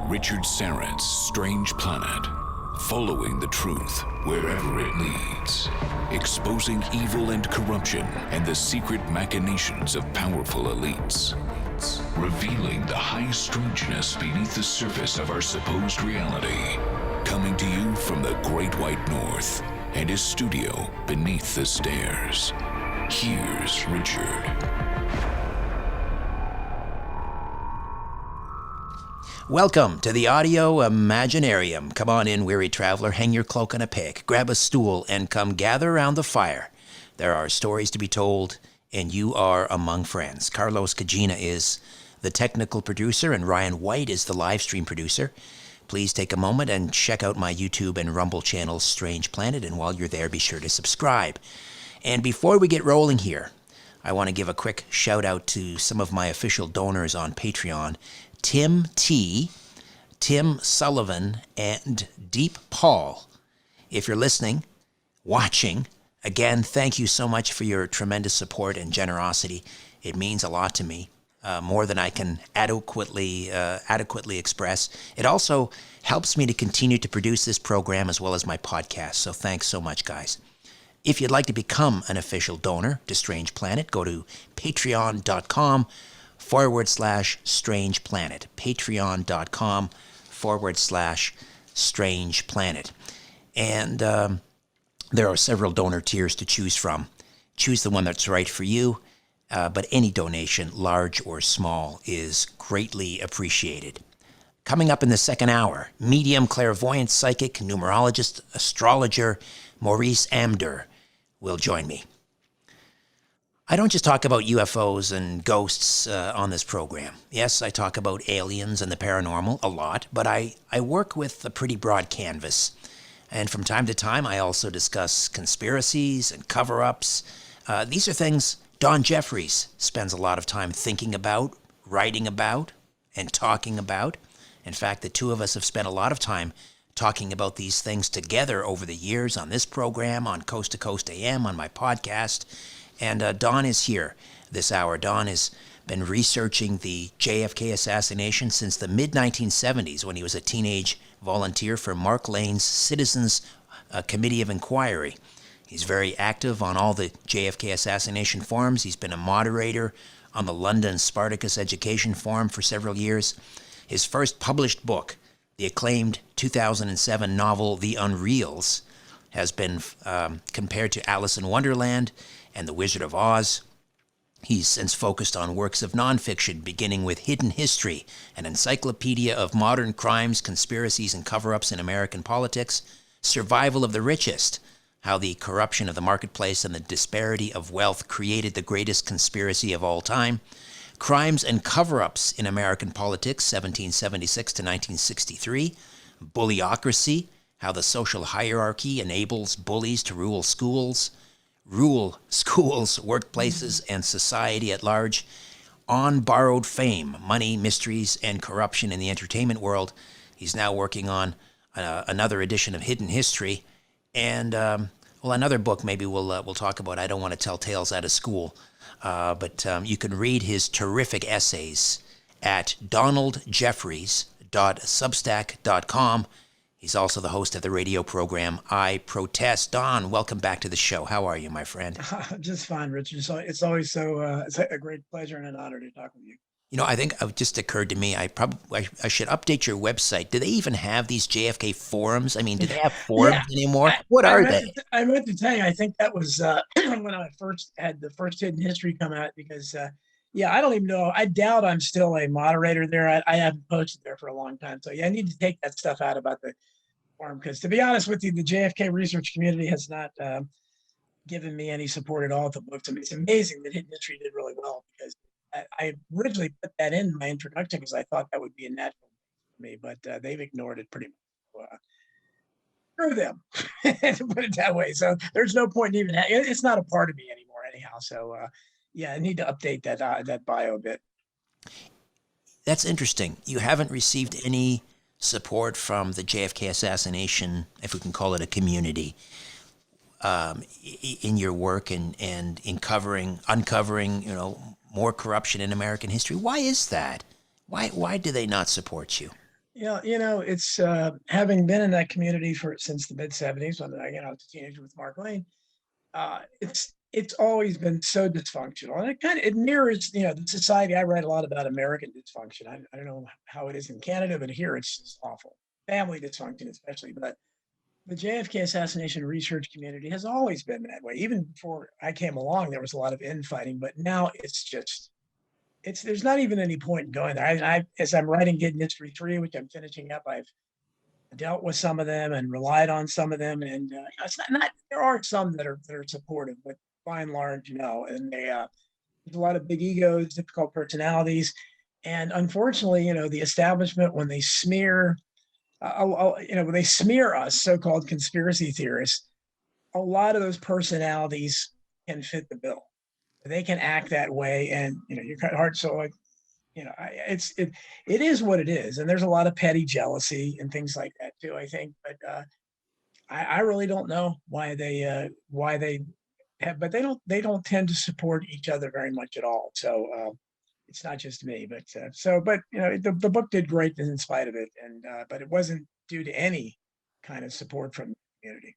Richard Syrett's Strange Planet. Following the truth wherever it leads. Exposing evil and corruption and the secret machinations of powerful elites. Revealing the high strangeness beneath the surface of our supposed reality. Coming to you from the Great White North and his studio beneath the stairs. Here's Richard. Welcome to the Audio Imaginarium. Come on in, weary traveler, hang your cloak on a peg, grab a stool, and come gather around the fire. There are stories to be told, and you are among friends. Carlos Cagina is the technical producer, and Ryan White is the live stream producer. Please take a moment and check out my YouTube and Rumble channel, Strange Planet, and while you're there, be sure to subscribe. And before we get rolling here, I want to give a quick shout out to some of my official donors on Patreon. Tim T, Tim Sullivan, and Deep Paul. If you're listening, watching, again, thank you so much for your tremendous support and generosity. It means a lot to me, more than I can adequately express. It also helps me to continue to produce this program as well as my podcast, so thanks so much, guys. If you'd like to become an official donor to Strange Planet, go to patreon.com/Strange Planet. Patreon.com/Strange Planet. And there are several donor tiers to choose from. Choose the one that's right for you, but any donation, large or small, is greatly appreciated. Coming up in the second hour, medium, clairvoyant, psychic, numerologist, astrologer, Maurice Amdur will join me. I don't just talk about UFOs and ghosts on this program. Yes, I talk about aliens and the paranormal a lot, but I work with a pretty broad canvas. And from time to time, I also discuss conspiracies and cover-ups. These are things Don Jeffries spends a lot of time thinking about, writing about, and talking about. In fact, the two of us have spent a lot of time talking about these things together over the years on this program, on Coast to Coast AM, on my podcast. And Don is here this hour. Don has been researching the JFK assassination since the mid-1970s when he was a teenage volunteer for Mark Lane's Citizens Committee of Inquiry. He's very active on all the JFK assassination forums. He's been a moderator on the London Spartacus Education Forum for several years. His first published book, the acclaimed 2007 novel The Unreals, has been compared to Alice in Wonderland and The Wizard of Oz. He's since focused on works of nonfiction, beginning with Hidden History, an encyclopedia of modern crimes, conspiracies, and cover-ups in American politics, Survival of the Richest, how the corruption of the marketplace and the disparity of wealth created the greatest conspiracy of all time, Crimes and Cover-Ups in American Politics, 1776 to 1963, Bullyocracy, how the social hierarchy enables bullies to rule schools, workplaces, and society at large. On Borrowed Fame, Money, Mysteries, and Corruption in the Entertainment World. He's now working on another edition of Hidden History. And, another book maybe we'll talk about. I don't want to tell tales out of school. But you can read his terrific essays at donaldjeffries.substack.com. He's also the host of the radio program I Protest. Don, welcome back to the show. How are you, my friend? Just fine, Richard. So it's always it's a great pleasure and an honor to talk with you. You know, I think it just occurred to me, I should update your website. Do they even have these JFK forums? I mean, do they have forums anymore? What are they? I meant to tell you, I think that was when I first had the first Hidden History come out because, I don't even know. I doubt I'm still a moderator there. I haven't posted there for a long time. So, I need to take that stuff out about the forum because, to be honest with you, the JFK research community has not given me any support at all at the books. I mean, it's amazing that Hidden History did really well because I originally put that in my introduction because I thought that would be a natural for me, but they've ignored it pretty much. Screw them, to put it that way. So there's no point in even it's not a part of me anymore anyhow. So I need to update that bio a bit. That's interesting. You haven't received any support from the JFK assassination, if we can call it a community, in your work and in uncovering, more corruption in American history. Why is that? Why do they not support you? Yeah, it's having been in that community since the mid '70s when I was a teenager with Mark Lane. It's always been so dysfunctional, and it mirrors the society. I write a lot about American dysfunction. I don't know how it is in Canada, but here it's just awful. Family dysfunction, especially. But the JFK assassination research community has always been that way. Even before I came along, there was a lot of infighting, but now it's there's not even any point in going there. As I'm writing Hidden History 3, which I'm finishing up, I've dealt with some of them and relied on some of them, and it's not there are some that are supportive, but by and large, no. And there's a lot of big egos, difficult personalities, and unfortunately, the establishment when they smear, when they smear us, so-called conspiracy theorists, a lot of those personalities can fit the bill. They can act that way, and you're kind of hard. So it is what it is, and there's a lot of petty jealousy and things like that too, I think. But I really don't know why they have, but they don't tend to support each other very much at all. So it's not just me, but the book did great in spite of it, and but it wasn't due to any kind of support from the community.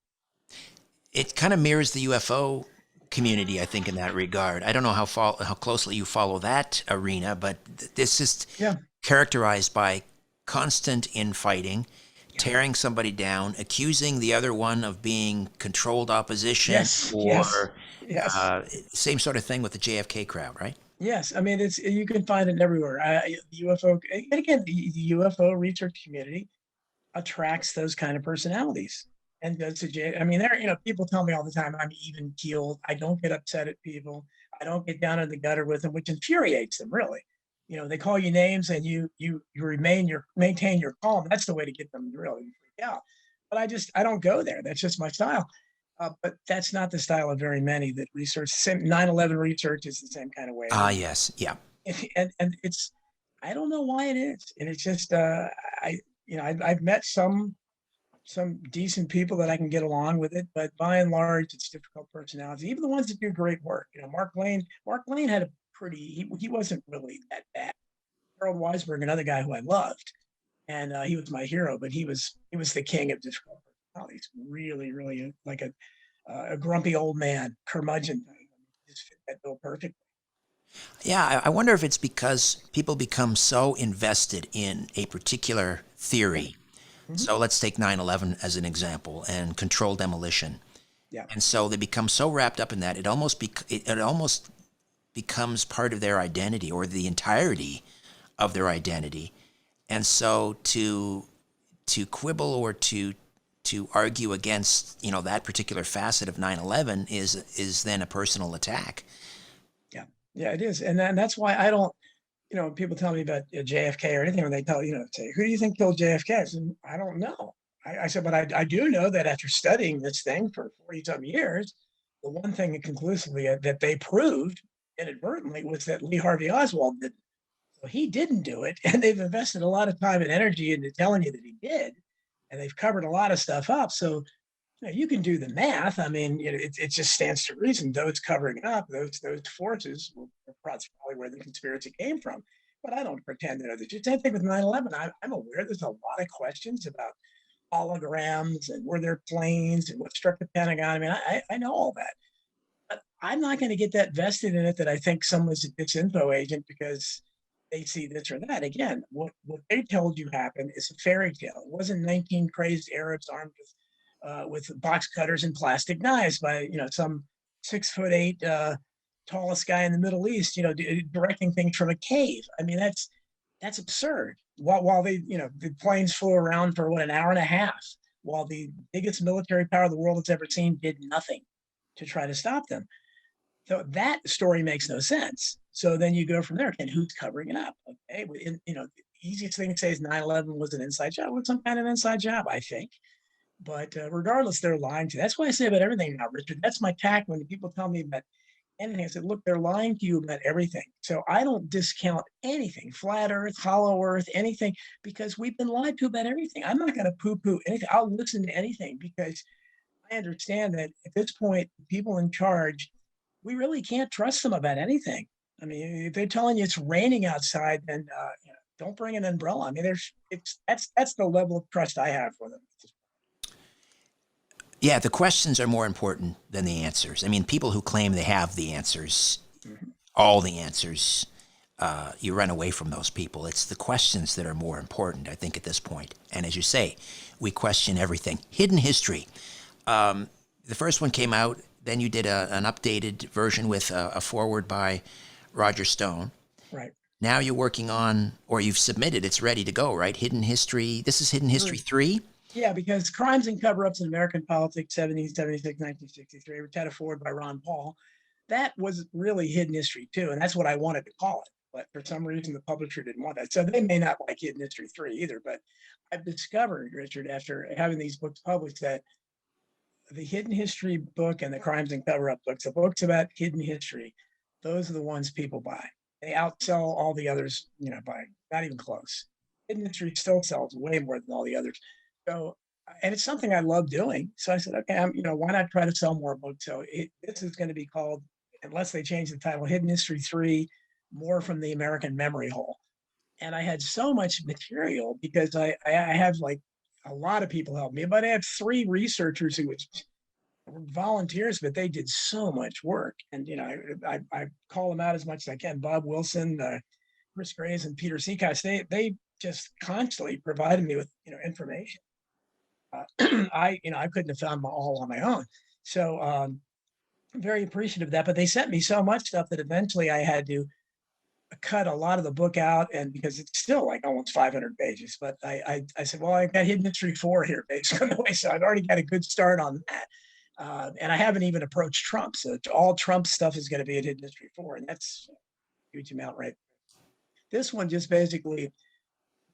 It kind of mirrors the UFO community, I think, in that regard. I don't know how closely you follow that arena, but this is Yeah. characterized by constant infighting, tearing somebody down, accusing the other one of being controlled opposition, Yes. or Yes. same sort of thing with the JFK crowd, right? Yes, I mean you can find it everywhere. UFO, and again, the UFO research community attracts those kind of personalities. And does I mean, people tell me all the time I'm even keeled. I don't get upset at people. I don't get down in the gutter with them, which infuriates them really. They call you names and you maintain your calm. That's the way to get them to really freak out. But I don't go there. That's just my style. But that's not the style of very many that research. Same 9/11 research is the same kind of way. Ah, yes, yeah. And it's I don't know why it is, and it's just I've met some decent people that I can get along with it, but by and large, it's difficult personalities. Even the ones that do great work. Mark Lane had a he wasn't really that bad. Harold Weisberg, another guy who I loved, and he was my hero, but he was the king of difficult personalities. Really, really like a grumpy old man, curmudgeon. Just fit that bill perfectly. Yeah, I wonder if it's because people become so invested in a particular Yeah. theory. Mm-hmm. So let's take 9/11 as an example and controlled demolition. Yeah. And so they become so wrapped up in that, it almost becomes part of their identity or the entirety of their identity. And so to quibble or to argue against, that particular facet of 9/11 is then a personal attack. Yeah. Yeah, it is. And that's why I don't, when people tell me about JFK or anything, when they say, who do you think killed JFK? I said, I don't know. I said, but I do know that after studying this thing for 40 some years, the one thing conclusively that they proved inadvertently was that Lee Harvey Oswald didn't. So he didn't do it. And they've invested a lot of time and energy into telling you that he did. And they've covered a lot of stuff up. So you can do the math. I mean, it just stands to reason those covering up those forces were probably where the conspiracy came from. But I don't pretend to know the same thing with 9/11. I'm aware there's a lot of questions about holograms and were there planes and what struck the Pentagon. I mean, I know all that. But I'm not going to get that vested in it that I think someone's a disinfo agent because they see this or that. Again, what they told you happened is a fairy tale. It wasn't 19 crazed Arabs armed with box cutters and plastic knives by some 6'8" tallest guy in the Middle East, directing things from a cave. I mean, that's absurd. While the planes flew around for an hour and a half, while the biggest military power the world has ever seen did nothing to try to stop them. So that story makes no sense. So then you go from there. And who's covering it up? Okay, the easiest thing to say is 9/11 was an inside job. Well, some kind of inside job, I think. But regardless, they're lying to you. That's why I say about everything now, Richard. That's my tack when people tell me about anything. I said, look, they're lying to you about everything. So I don't discount anything, flat earth, hollow earth, anything, because we've been lied to about everything. I'm not going to poo-poo anything. I'll listen to anything because I understand that at this point, people in charge, we really can't trust them about anything. I mean, if they're telling you it's raining outside, then don't bring an umbrella. I mean, that's the level of trust I have for them. Yeah, the questions are more important than the answers. I mean, people who claim they have the answers, all the answers, you run away from those people. It's the questions that are more important, I think, at this point. And as you say, we question everything. Hidden history. The first one came out, then you did an updated version with a foreword by Roger Stone. Right. Now you're working on, or you've submitted, it's ready to go, right? Hidden History. This is Hidden History 3? Yeah, because Crimes and Cover-Ups in American Politics, 1776, 1963, which had a foreword by Ron Paul, that was really hidden history too. And that's what I wanted to call it. But for some reason, the publisher didn't want that. So they may not like Hidden History 3 either. But I've discovered, Richard, after having these books published, that the Hidden History book and the Crimes and Cover-Up books, the books about hidden history, those are the ones people buy. They outsell all the others, by not even close. Hidden History still sells way more than all the others. So, and it's something I love doing. So I said, okay, why not try to sell more books? So this is going to be called, unless they change the title, Hidden History 3, More from the American Memory Hole. And I had so much material because I have like a lot of people help me, but I have 3 researchers who were volunteers, but they did so much work. And, I call them out as much as I can. Bob Wilson, Chris Graves, and Peter Seacast, they just constantly provided me with, information. I couldn't have found them all on my own. So I'm very appreciative of that. But they sent me so much stuff that eventually I had to cut a lot of the book out, and because it's still like almost 500 pages. But I said, well, I got Hidden History 4 here, basically. So I've already got a good start on that. And I haven't even approached Trump. So all Trump stuff is going to be at Hidden History 4, and that's a huge amount, right? This one just basically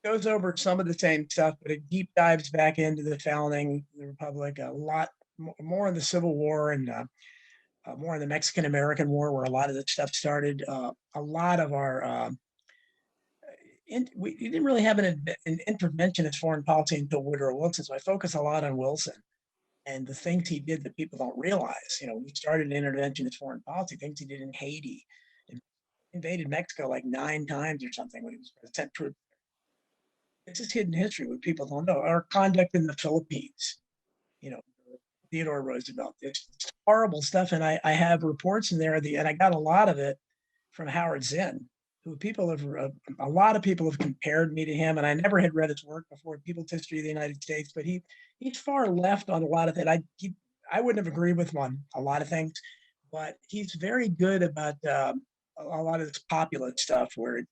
goes over some of the same stuff, but it deep dives back into the founding of the Republic, a lot more in the Civil War and more in the Mexican-American War, where a lot of the stuff started. A lot of our, we didn't really have an interventionist foreign policy until Woodrow Wilson, so I focus a lot on Wilson and the things he did that people don't realize. We started an interventionist foreign policy, things he did in Haiti, invaded Mexico like 9 times or something when he was sent troops. It's just hidden history what people don't know. Our conduct in the Philippines, Theodore Roosevelt. It's horrible stuff. And I have reports in there, and I got a lot of it from Howard Zinn, who a lot of people have compared me to him. And I never had read his work before, People's History of the United States, but he's far left on a lot of it. I wouldn't have agreed with him on a lot of things, but he's very good about a lot of this populist stuff where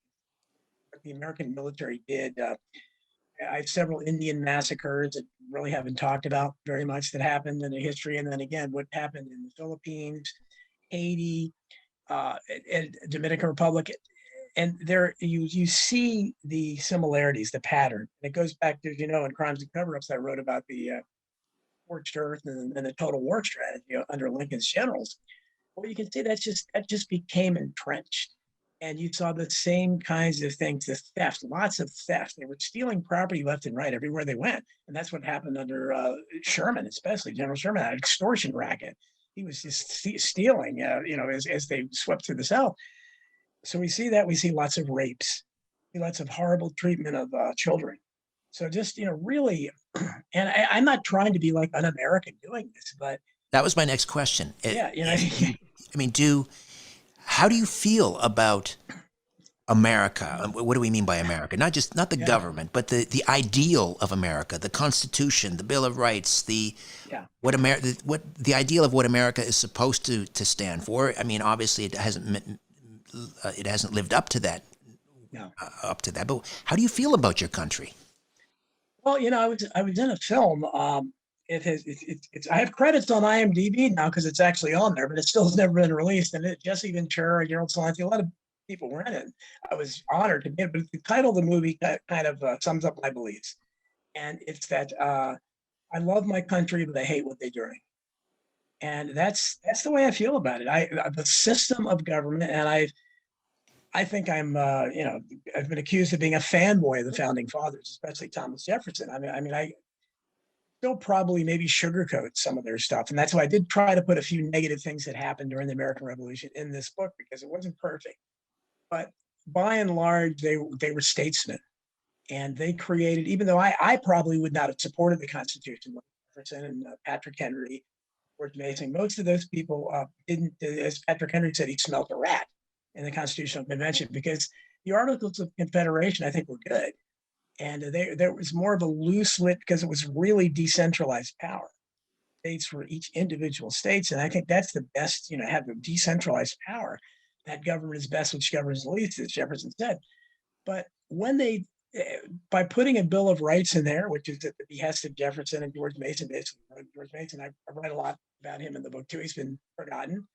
the American military did. I have several Indian massacres that really haven't talked about very much that happened in the history. And then again, what happened in the Philippines, Haiti, and Dominican Republic. And there you see the similarities, the pattern. And it goes back to, in Crimes and Cover-Ups, I wrote about the scorched earth and the total war strategy under Lincoln's generals. Well, you can see that just became entrenched. And you saw the same kinds of things, the theft, lots of theft. They were stealing property left and right everywhere they went. And that's what happened under Sherman, especially General Sherman, that extortion racket. He was just stealing, as they swept through the South. So we see that. We see lots of rapes, lots of horrible treatment of children. So just, really, and I'm not trying to be like un-American doing this, but. That was my next question. Yeah, I mean, how do you feel about America? What do we mean by America? Not the government, but the ideal of America, the Constitution, the Bill of Rights, what the ideal of what America is supposed to stand for. I mean, obviously, it hasn't lived up to that. No. But how do you feel about your country? Well, I was in a film. I have credits on IMDb now because it's actually on there, but it still has never been released. And Jesse Ventura, Gerald Celente, a lot of people were in it. I was honored to be, but the title of the movie kind of sums up my beliefs. And it's that I love my country, but I hate what they're doing. And that's the way I feel about it. The system of government, and I think I'm, I've been accused of being a fanboy of the founding fathers, especially Thomas Jefferson. I mean, I still probably maybe sugarcoat some of their stuff. And that's why I did try to put a few negative things that happened during the American Revolution in this book, because it wasn't perfect. But by and large, they were statesmen, and they created. Even though I probably would not have supported the Constitution, like Jefferson and Patrick Henry, George Mason, most of those people didn't. As Patrick Henry said, he smelt a rat in the Constitutional Convention because the Articles of Confederation, I think, were good, and there was more of a loose lit because it was really decentralized power. States for each individual states, and I think that's the best. Have a decentralized power. That government is best which governs least, as Jefferson said. But when they, by putting a Bill of Rights in there, which is at the behest of Jefferson and George Mason, basically, George Mason, I read a lot about him in the book too. He's been forgotten,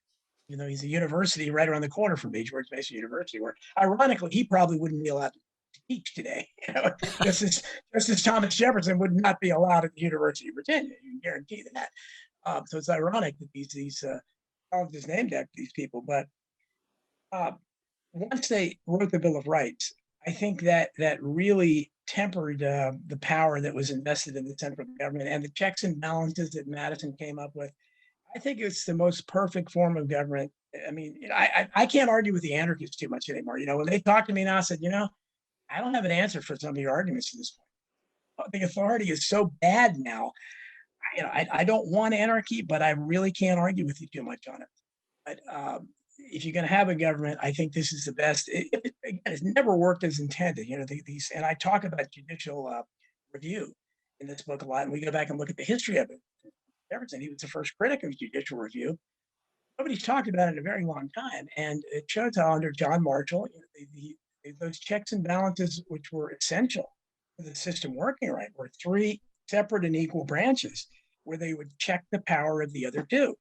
even though he's a university right around the corner from me, George Mason University, where ironically, he probably wouldn't be allowed to teach today. Just as Thomas Jefferson would not be allowed at the University of Virginia. You can guarantee that. So it's ironic that these colleges named after these people. But once they wrote the Bill of Rights, I think that really tempered the power that was invested in the central government and the checks and balances that Madison came up with. I think it's the most perfect form of government. I mean, I can't argue with the anarchists too much anymore. When they talk to me now, I said, I don't have an answer for some of your arguments at this point. The authority is so bad now. I don't want anarchy, but I really can't argue with you too much on it. But if you're going to have a government, I think this is the best. It's never worked as intended. These, and I talk about judicial review in this book a lot, and we go back and look at the history of it. Jefferson, he was the first critic of judicial review. Nobody's talked about it in a very long time, and it shows how under John Marshall, those checks and balances, which were essential for the system working right, were three separate and equal branches where they would check the power of the other two.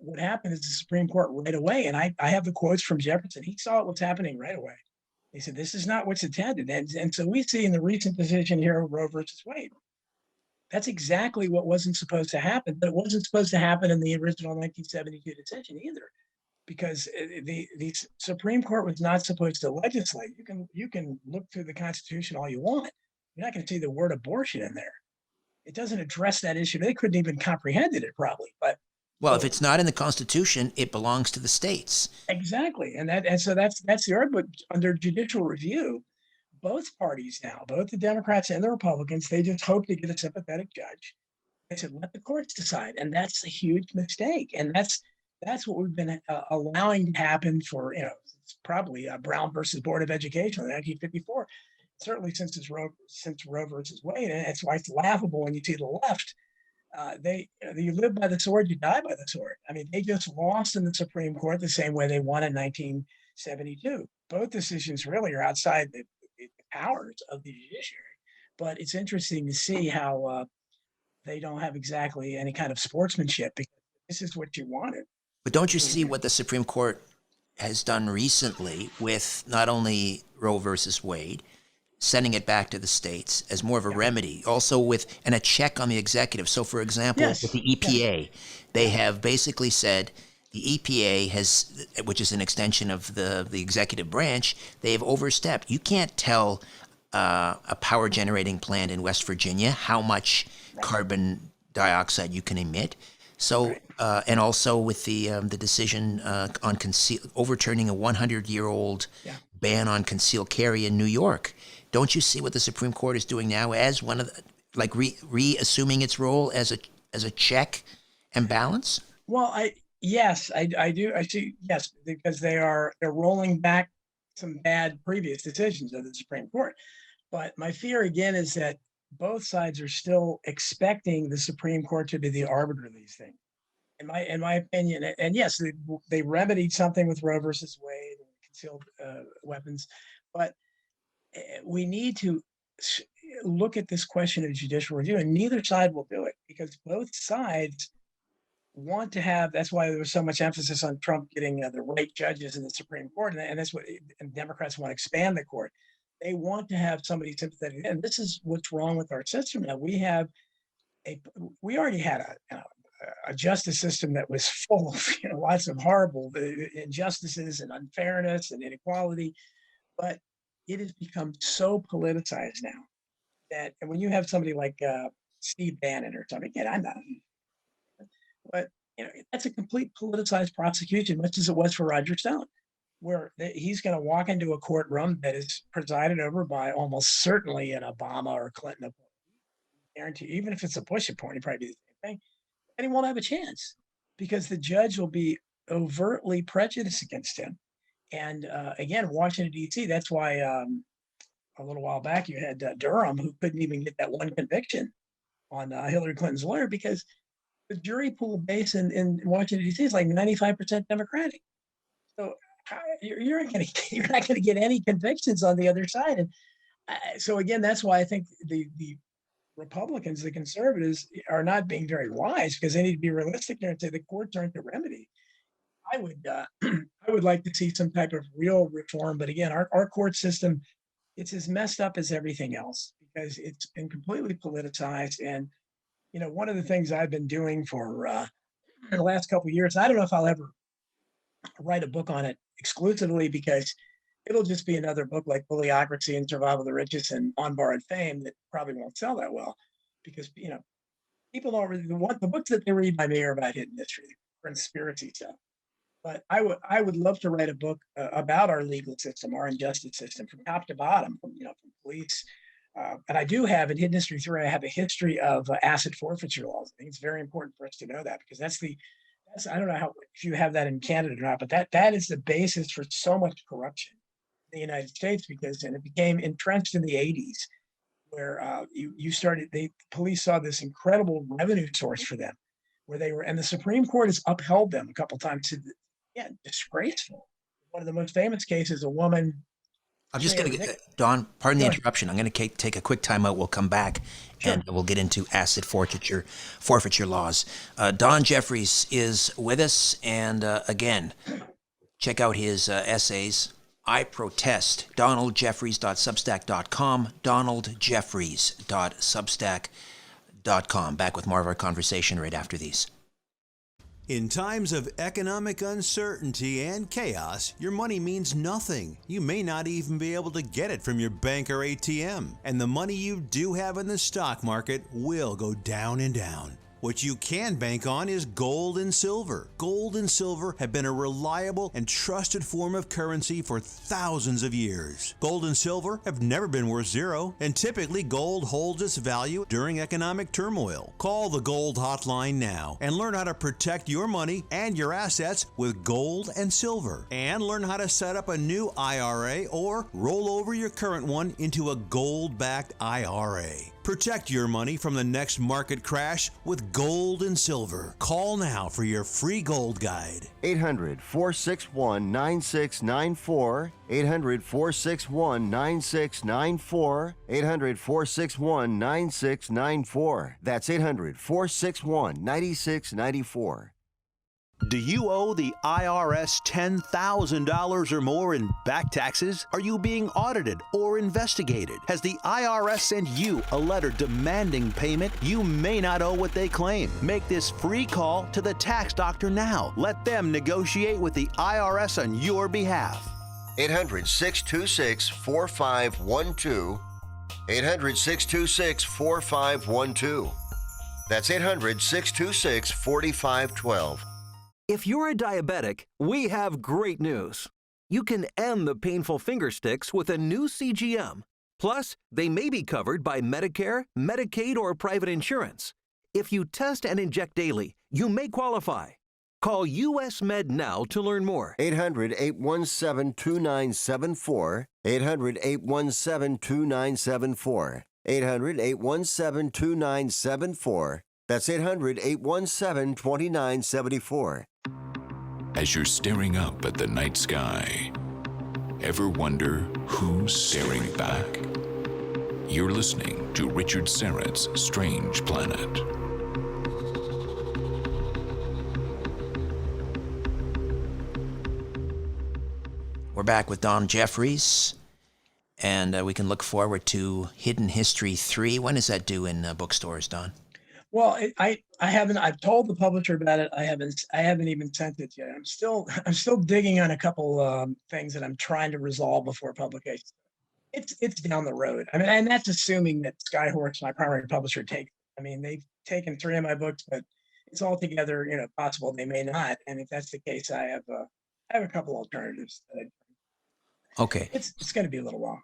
What happened is the Supreme Court right away, and I have the quotes from Jefferson. He saw what was happening right away. He said, this is not what's intended. And so we see in the recent decision here, Roe versus Wade, that's exactly what wasn't supposed to happen, but it wasn't supposed to happen in the original 1972 decision either, because the Supreme Court was not supposed to legislate. You can look through the Constitution all you want. You're not going to see the word abortion in there. It doesn't address that issue. They couldn't even comprehend it probably, but well, if it's not in the Constitution, it belongs to the states. Exactly, and so that's the argument. Under judicial review, both parties now, both the Democrats and the Republicans, they just hope to get a sympathetic judge. They said, let the courts decide, and that's a huge mistake. And that's what we've been allowing to happen for it's probably Brown versus Board of Education in 1954. Certainly since Roe versus Wade, and that's why it's laughable when you see the left. You live by the sword, you die by the sword. I mean, they just lost in the Supreme Court the same way they won in 1972. Both decisions really are outside the powers of the judiciary. But it's interesting to see how they don't have exactly any kind of sportsmanship, because this is what you wanted. But don't you see what the Supreme Court has done recently with not only Roe versus Wade, sending it back to the states as more of a remedy, also with a check on the executive. So, for example, with the EPA, they have basically said the EPA has, which is an extension of the executive branch, they have overstepped. You can't tell a power generating plant in West Virginia how much carbon dioxide you can emit. So, and also with the decision on overturning a 100-year-old ban on concealed carry in New York. Don't you see what the Supreme Court is doing now as one of the, reassuming its role as a check and balance? Well, yes, I do. I see. Yes, because they're rolling back some bad previous decisions of the Supreme Court. But my fear again is that both sides are still expecting the Supreme Court to be the arbiter of these things. In my opinion, and yes, they remedied something with Roe versus Wade and concealed weapons, but we need to look at this question of judicial review, and neither side will do it because both sides want to have. That's why there was so much emphasis on Trump getting the right judges in the Supreme Court, and that's what. And Democrats want to expand the court. They want to have somebody sympathetic, and this is what's wrong with our system now. We already had a justice system that was full of lots of horrible injustices and unfairness and inequality, but it has become so politicized now that, and when you have somebody like Steve Bannon or something, again, I'm not, but that's a complete politicized prosecution, much as it was for Roger Stone. he's going to walk into a courtroom that is presided over by almost certainly an Obama or Clinton appointee. Guarantee, even if it's a Bush appointee, probably do the same thing, and he won't have a chance because the judge will be overtly prejudiced against him. And again, Washington, D.C., that's why a little while back you had Durham, who couldn't even get that one conviction on Hillary Clinton's lawyer because the jury pool base in Washington, D.C. is like 95% Democratic. So you're not going to get any convictions on the other side. And so again, that's why I think the Republicans, the conservatives, are not being very wise because they need to be realistic there and say the courts aren't the remedy. I would I would like to see some type of real reform, but again, our court system, it's as messed up as everything else because it's been completely politicized. And one of the things I've been doing for the last couple of years, I don't know if I'll ever write a book on it exclusively because it'll just be another book like Bullocracy and Survival of the Richest and On Borrowed Fame that probably won't sell that well because people don't really want the books that they read by me are about hidden history, conspiracy stuff. But I would love to write a book about our legal system, our injustice system, from top to bottom, from police. And I do have in Hidden History 3, I have a history of asset forfeiture laws. I think it's very important for us to know that because that's I don't know if you have that in Canada or not, but that is the basis for so much corruption in the United States and it became entrenched in the 80s where the police saw this incredible revenue source for them where they were, and the Supreme Court has upheld them a couple of times. Disgraceful. One of the most famous cases, a woman. I'm just going to get, Don, pardon the interruption. I'm going to take a quick time out. We'll come back and we'll get into asset forfeiture laws. Don Jeffries is with us. And again, check out his essays. I Protest, donaldjeffries.substack.com, donaldjeffries.substack.com. Back with more of our conversation right after these. In times of economic uncertainty and chaos, your money means nothing. You may not even be able to get it from your bank or ATM. And the money you do have in the stock market will go down and down. What you can bank on is gold and silver. Gold and silver have been a reliable and trusted form of currency for thousands of years. Gold and silver have never been worth zero, and typically gold holds its value during economic turmoil. Call the Gold Hotline now and learn how to protect your money and your assets with gold and silver. And learn how to set up a new IRA or roll over your current one into a gold-backed IRA. Protect your money from the next market crash with gold and silver. Call now for your free gold guide. 800-461-9694. 800-461-9694. 800-461-9694. That's 800-461-9694. Do you owe the IRS $10,000 or more in back taxes? Are you being audited or investigated? Has the IRS sent you a letter demanding payment? You may not owe what they claim. Make this free call to the tax doctor now. Let them negotiate with the IRS on your behalf. 800-626-4512. 800-626-4512. That's 800-626-4512. If you're a diabetic, we have great news. You can end the painful finger sticks with a new CGM. Plus, they may be covered by Medicare, Medicaid, or private insurance. If you test and inject daily, you may qualify. Call US Med now to learn more. 800-817-2974. 800-817-2974. 800-817-2974. That's 800-817-2974. As you're staring up at the night sky, ever wonder who's staring back? You're listening to Richard Syrett's Strange Planet. We're back with Don Jeffries, and we can look forward to Hidden History 3. When is that due in bookstores, Don? Well, I haven't. I've told the publisher about it. I haven't even sent it yet. I'm still digging on a couple things that I'm trying to resolve before publication. It's down the road. I mean, and that's assuming that Skyhorse, my primary publisher, takes. I mean, they've taken 3 of my books, but it's altogether possible they may not. And if that's the case, I have I have a couple alternatives. Okay. It's going to be a little while.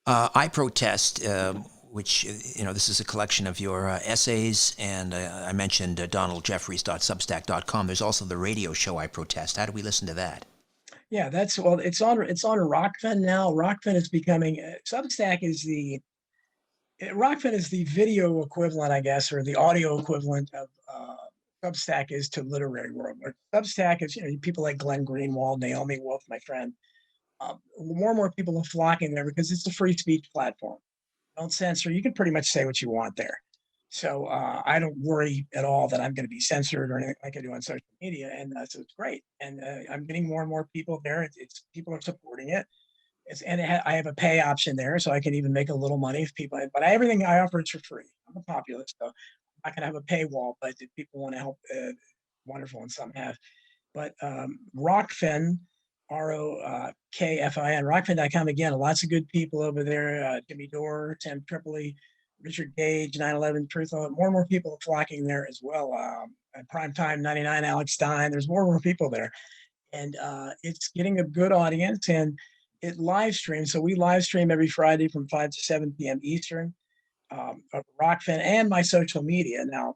I Protest, which, this is a collection of your essays, and I mentioned donaldjeffries.substack.com. There's also the radio show I Protest. How do we listen to that? Yeah, it's on Rockfin now. Rockfin is becoming Substack is Rockfin is the video equivalent, I guess, or the audio equivalent of Substack is to literary world. Or Substack is, people like Glenn Greenwald, Naomi Wolf, my friend. More and more people are flocking there because it's a free speech platform. Don't censor. You can pretty much say what you want there. So I don't worry at all that I'm going to be censored or anything like I do on social media. And so it's great. And I'm getting more and more people there. It's people are supporting it. I have a pay option there, so I can even make a little money if people. But everything I offer is for free. I'm a populist, so I can have a paywall. But if people want to help, wonderful, and some have. But Rockfin, ROKFIN, Rockfin.com, again, lots of good people over there. Jimmy Dore, Tim Tripoli, Richard Gage, 9/11 Truth. More and more people are flocking there as well. At Primetime 99, Alex Stein. There's more and more people there. And it's getting a good audience, and it live streams. So we live stream every Friday from 5 to 7 p.m. Eastern of Rockfin and my social media. Now,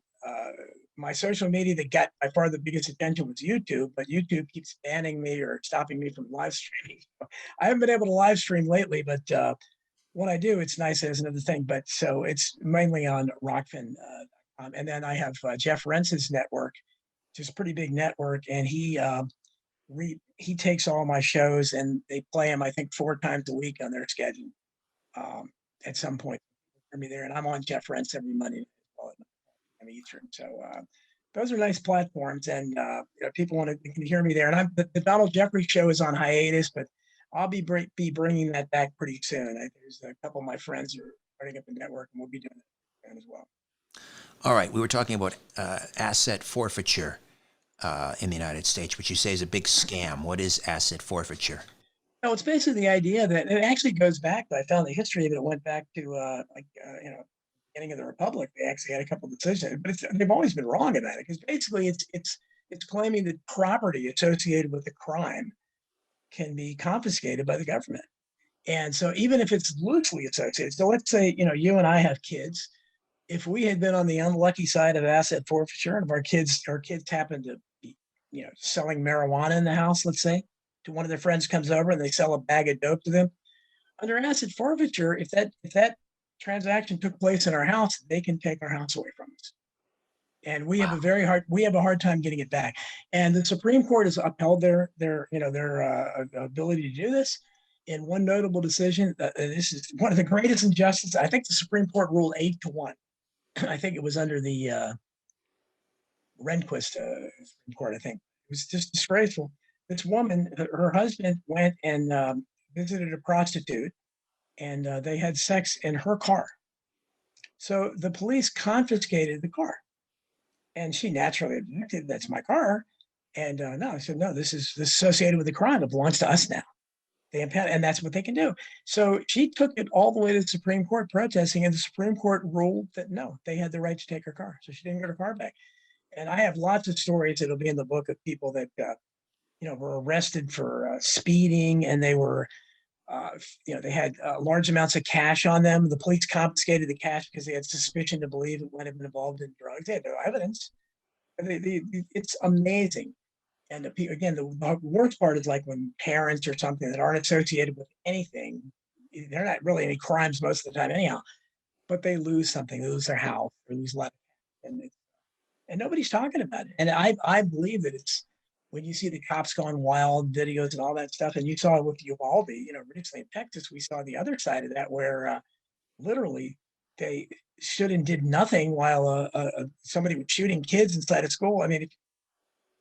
my social media that got by far the biggest attention was YouTube, but YouTube keeps banning me or stopping me from live streaming. So I haven't been able to live stream lately, but when I do, it's nice as another thing. But so it's mainly on Rockfin. And then I have Jeff Rentz's network, which is a pretty big network, and he takes all my shows and they play them, I think, 4 times a week on their schedule. At some point, for me there, and I'm on Jeff Rentz every Monday at Eastern. So those are nice platforms, and people can hear me there. And the Donald Jeffries show is on hiatus, but I'll be bringing that back pretty soon. There's a couple of my friends who are starting up a network, and we'll be doing that as well. All right, we were talking about asset forfeiture in the United States, which you say is a big scam. What is asset forfeiture? No, it's basically the idea that it actually goes back. I found the history of it. It went back to beginning of the Republic. They actually had a couple of decisions, but they've always been wrong about it because basically it's claiming that property associated with the crime can be confiscated by the government. And so even if it's loosely associated, so let's say you and I have kids. If we had been on the unlucky side of asset forfeiture, and if our kids happen to be selling marijuana in the house, let's say, to one of their friends comes over and they sell a bag of dope to them, under asset forfeiture, if that transaction took place in our house, they can take our house away from us. And we have a hard time getting it back. And the Supreme Court has upheld their ability to do this. In one notable decision, this is one of the greatest injustices. I think the Supreme Court ruled 8-1. I think it was under the Rehnquist Supreme Court. I think it was just disgraceful. This woman, her husband went and visited a prostitute, and they had sex in her car. So the police confiscated the car, and she naturally objected. That's my car, and no, I said no. This is associated with the crime. It belongs to us now. They impound, and that's what they can do. So she took it all the way to the Supreme Court protesting, and the Supreme Court ruled that no, they had the right to take her car. So she didn't get her car back. And I have lots of stories that'll be in the book of people that were arrested for speeding, and they were they had large amounts of cash on them. The police confiscated the cash because they had suspicion to believe it might have been involved in drugs. They had no evidence. It's amazing. And again, the worst part is like when parents or something that aren't associated with anything, they're not really any crimes most of the time anyhow, but they lose something, they lose their house, they lose life, and nobody's talking about it. And I believe that it's when you see the cops going wild, videos and all that stuff, and you saw it with Uvalde, recently in Texas, we saw the other side of that where literally they stood and did nothing while somebody was shooting kids inside a school. I mean,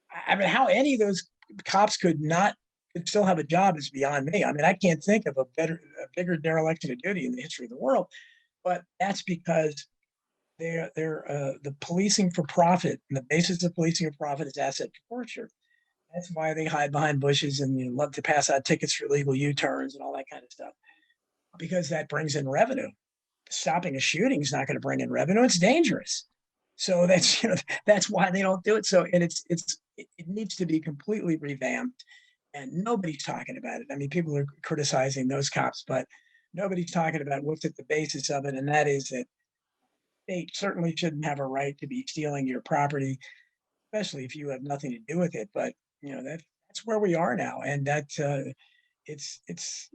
how any of those cops could still have a job is beyond me. I mean, I can't think of a bigger dereliction of duty in the history of the world, but that's because they're the policing for profit, and the basis of policing for profit is asset forfeiture. That's why they hide behind bushes and love to pass out tickets for illegal U-turns and all that kind of stuff, because that brings in revenue. Stopping a shooting is not going to bring in revenue. It's dangerous. So that's why they don't do it. So, and it needs to be completely revamped. and nobody's talking about it. I mean, people are criticizing those cops, but nobody's talking about what's at the basis of it, and that is that state certainly shouldn't have a right to be stealing your property, especially if you have nothing to do with it. But that's where we are now, and that's it's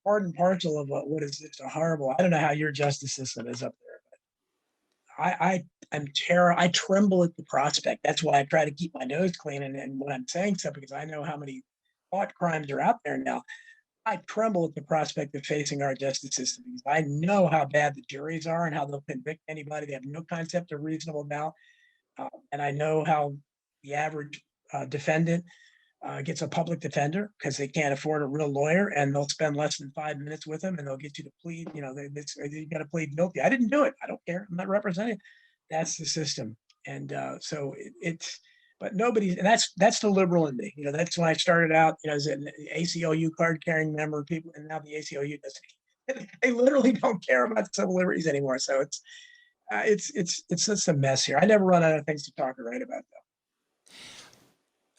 part and parcel of what is just a horrible. I don't know how your justice system is up there, but I tremble at the prospect. That's why I try to keep my nose clean, and when I'm saying stuff, because I know how many thought crimes are out there now. I tremble at the prospect of facing our justice system because I know how bad the juries are and how they'll convict anybody. They have no concept of reasonable doubt. And I know how the average defendant gets a public defender because they can't afford a real lawyer, and they'll spend less than 5 minutes with them and they'll get you to plead. You got to plead guilty. I didn't do it. I don't care. I'm not representing. That's the system. And so it's, but nobody, and that's the liberal in me. That's when I started out, as an ACLU card carrying member, people, and now the ACLU doesn't, they literally don't care about civil liberties anymore. So it's just a mess here. I never run out of things to talk or write about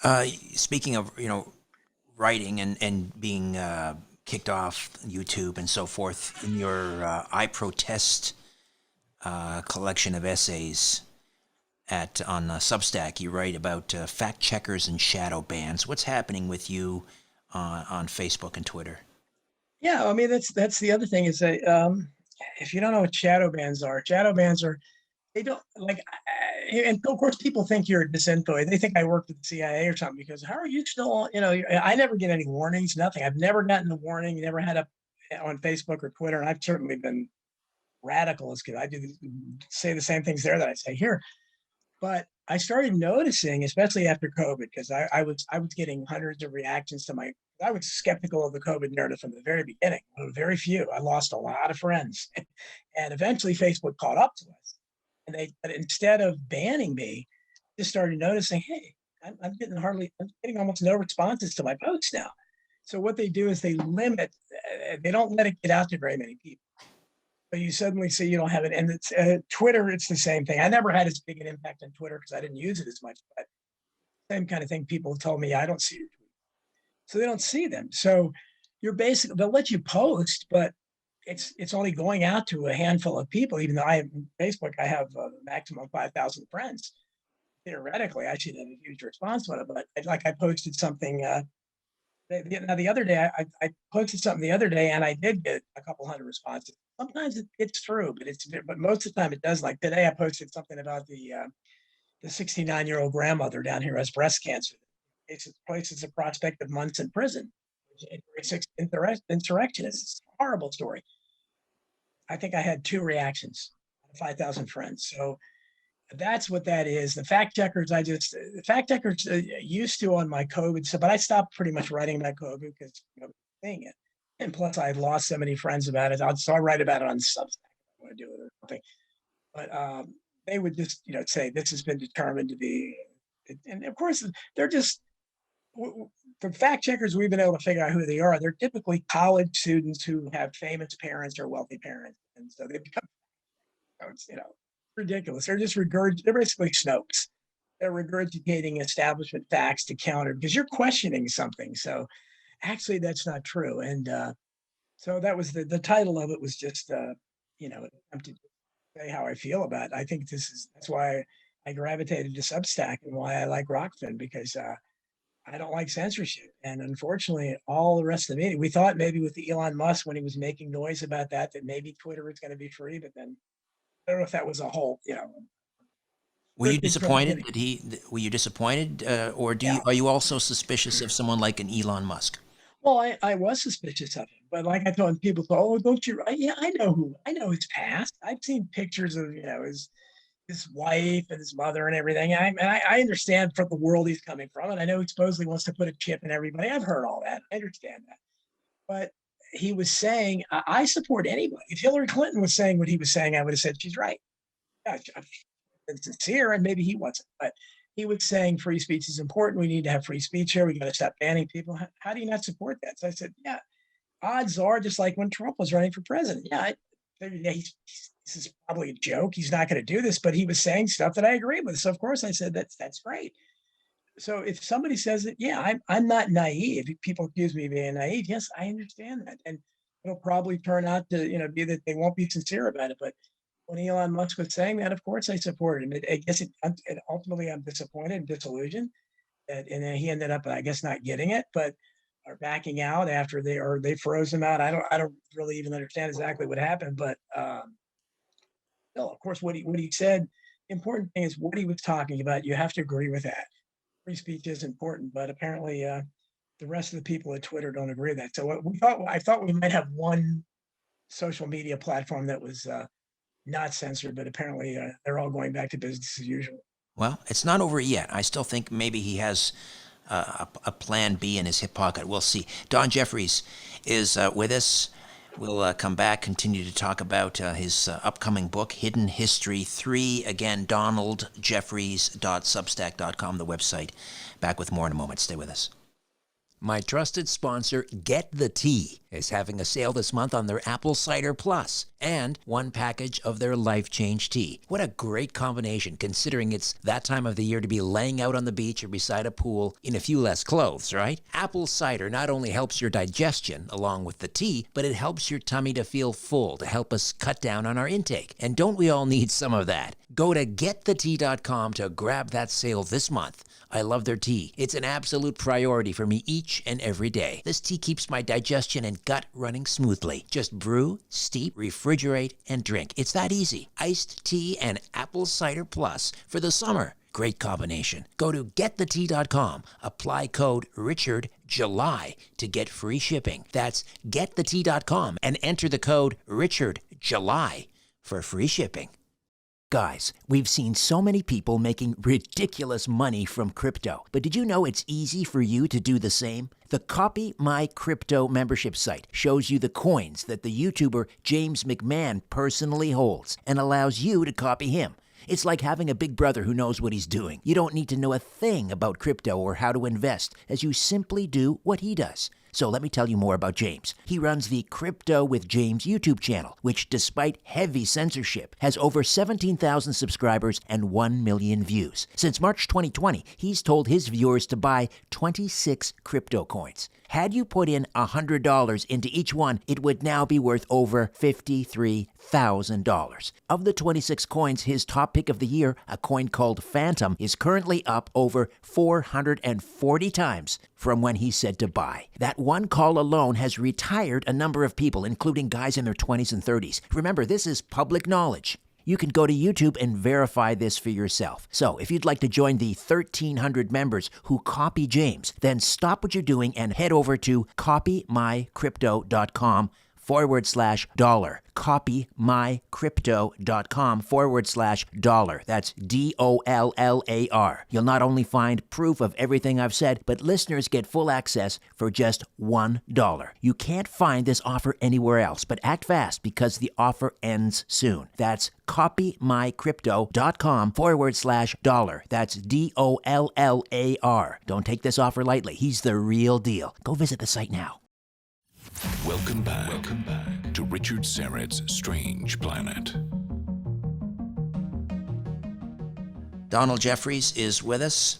though. Speaking of, writing and being kicked off YouTube and so forth, in your I Protest collection of essays on Substack, you write about fact checkers and shadow bans. What's happening with you on Facebook and Twitter? Yeah, I mean that's the other thing is that if you don't know what shadow bans are, they don't like, and of course people think you're a disinfo. They think I work with the CIA or something because how are you still on? I never get any warnings, nothing. I've never gotten a warning, never had on Facebook or Twitter, and I've certainly been radical as because I say the same things there that I say here. But I started noticing, especially after COVID, because I was getting hundreds of reactions to I was skeptical of the COVID narrative from the very beginning. Very few. I lost a lot of friends, and eventually Facebook caught up to us. But instead of banning me, I just started noticing, hey, I'm getting almost no responses to my posts now. So what they do is they don't let it get out to very many people. So you suddenly see you don't have it. And it's Twitter, it's the same thing. I never had as big an impact on Twitter because I didn't use it as much, but same kind of thing. People told me, I don't see your tweets. So they don't see them. So they'll let you post, but it's only going out to a handful of people, even though Facebook, I have a maximum of 5,000 friends. Theoretically, I should have a huge response on it, but I posted something, now the other day, I posted something the other day and I did get a couple hundred responses. Sometimes it's true, but most of the time it does. Like today, I posted something about the 69-year-old grandmother down here who has breast cancer. It places a prospect of months in prison. Insurrectionists. It's a horrible story. I think I had 2 reactions, 5,000 friends. So that's what that is. The fact checkers, used to on my COVID stuff, but I stopped pretty much writing about COVID because saying it. And plus, I had lost so many friends about it. So I write about it on Substack if I want to do it or something. But they would just, say this has been determined to be, and of course, they're just the fact checkers. We've been able to figure out who they are. They're typically college students who have famous parents or wealthy parents, and so they become, ridiculous. They're just they're basically Snopes. They're regurgitating establishment facts to counter because you're questioning something. So actually that's not true. And so that was the title of it was just attempt to say how I feel about it. I think that's why I gravitated to Substack and why I like Rockfin, because I don't like censorship. And unfortunately, all the rest of the media, we thought maybe with the Elon Musk, when he was making noise about that maybe Twitter was going to be free, but then I don't know if that was a whole, Were you disappointed were you disappointed, or are you also suspicious of someone like an Elon Musk? Well, I was suspicious of him, but like I told people, oh, don't you? Yeah, I know his past. I've seen pictures of, his wife and his mother and everything. I understand from the world he's coming from, and I know he supposedly wants to put a chip in everybody. I've heard all that. I understand that. But he was saying, I support anybody. If Hillary Clinton was saying what he was saying, I would have said she's right. I've been sincere, and maybe he wasn't. But he was saying free speech is important. We need to have free speech here. We got to stop banning people. How do you not support that? So I said, yeah, odds are just like when Trump was running for president. Yeah, I figured, this is probably a joke. He's not going to do this, but he was saying stuff that I agree with. So of course I said that's great. So if somebody says it, yeah, I'm not naive. People accuse me of being naive. Yes, I understand that, and it'll probably turn out to be that they won't be sincere about it. But when Elon Musk was saying that, of course I supported him. I guess ultimately I'm disappointed and disillusioned that, and then he ended up, I guess, not getting it, but are backing out after they froze him out. I don't really even understand exactly what happened, but still, of course, what he said. Important thing is what he was talking about. You have to agree with that. Free speech is important, but apparently the rest of the people at Twitter don't agree with that. So I thought we might have one social media platform that was not censored, but apparently they're all going back to business as usual. Well, it's not over yet. I still think maybe he has a plan B in his hip pocket. We'll see. Don Jeffries is with us. We'll come back, continue to talk about his upcoming book, Hidden History 3. Again, donaldjeffries.substack.com, the website. Back with more in a moment. Stay with us. My trusted sponsor, Get the Tea, is having a sale this month on their Apple Cider Plus and one package of their Life Change tea. What a great combination, considering it's that time of the year to be laying out on the beach or beside a pool in a few less clothes, right? Apple cider not only helps your digestion along with the tea, but it helps your tummy to feel full, to help us cut down on our intake. And don't we all need some of that? Go to getthetea.com to grab that sale this month. I love their tea. It's an absolute priority for me each and every day. This tea keeps my digestion and gut running smoothly. Just brew, steep, refrigerate, and drink. It's that easy. Iced tea and apple cider plus for the summer. Great combination. Go to getthetea.com. Apply code RICHARDJULY to get free shipping. That's getthetea.com and enter the code RICHARDJULY for free shipping. Guys, we've seen so many people making ridiculous money from crypto, but did you know it's easy for you to do the same? The Copy My Crypto membership site shows you the coins that the YouTuber James McMahon personally holds and allows you to copy him. It's like having a big brother who knows what he's doing. You don't need to know a thing about crypto or how to invest, as you simply do what he does. So let me tell you more about James. He runs the Crypto with James YouTube channel, which, despite heavy censorship, has over 17,000 subscribers and 1 million views. Since March 2020, he's told his viewers to buy 26 crypto coins. Had you put in $100 into each one, it would now be worth over $53,000. Of the 26 coins, his top pick of the year, a coin called Phantom, is currently up over 440 times from when he said to buy. That one call alone has retired a number of people, including guys in their 20s and 30s. Remember, this is public knowledge. You can go to YouTube and verify this for yourself. So if you'd like to join the 1,300 members who copy James, then stop what you're doing and head over to copymycrypto.com/dollar. copymycrypto.com/dollar. That's DOLLAR. You'll not only find proof of everything I've said, but listeners get full access for just $1. You can't find this offer anywhere else, but act fast because the offer ends soon. That's copymycrypto.com/dollar. That's DOLLAR. Don't take this offer lightly. He's the real deal. Go visit the site now. Welcome back to Richard Syrett's Strange Planet. Donald Jeffries is with us,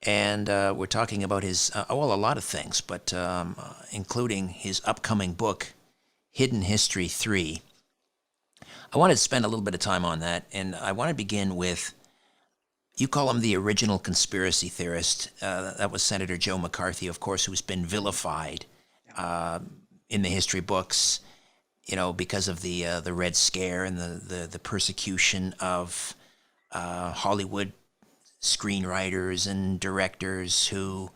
and we're talking about his, a lot of things, but including his upcoming book, Hidden History 3. I wanted to spend a little bit of time on that, and I want to begin with, you call him the original conspiracy theorist. That was Senator Joe McCarthy, of course, who's been vilified in the history books, because of the Red Scare and the persecution of Hollywood screenwriters and directors who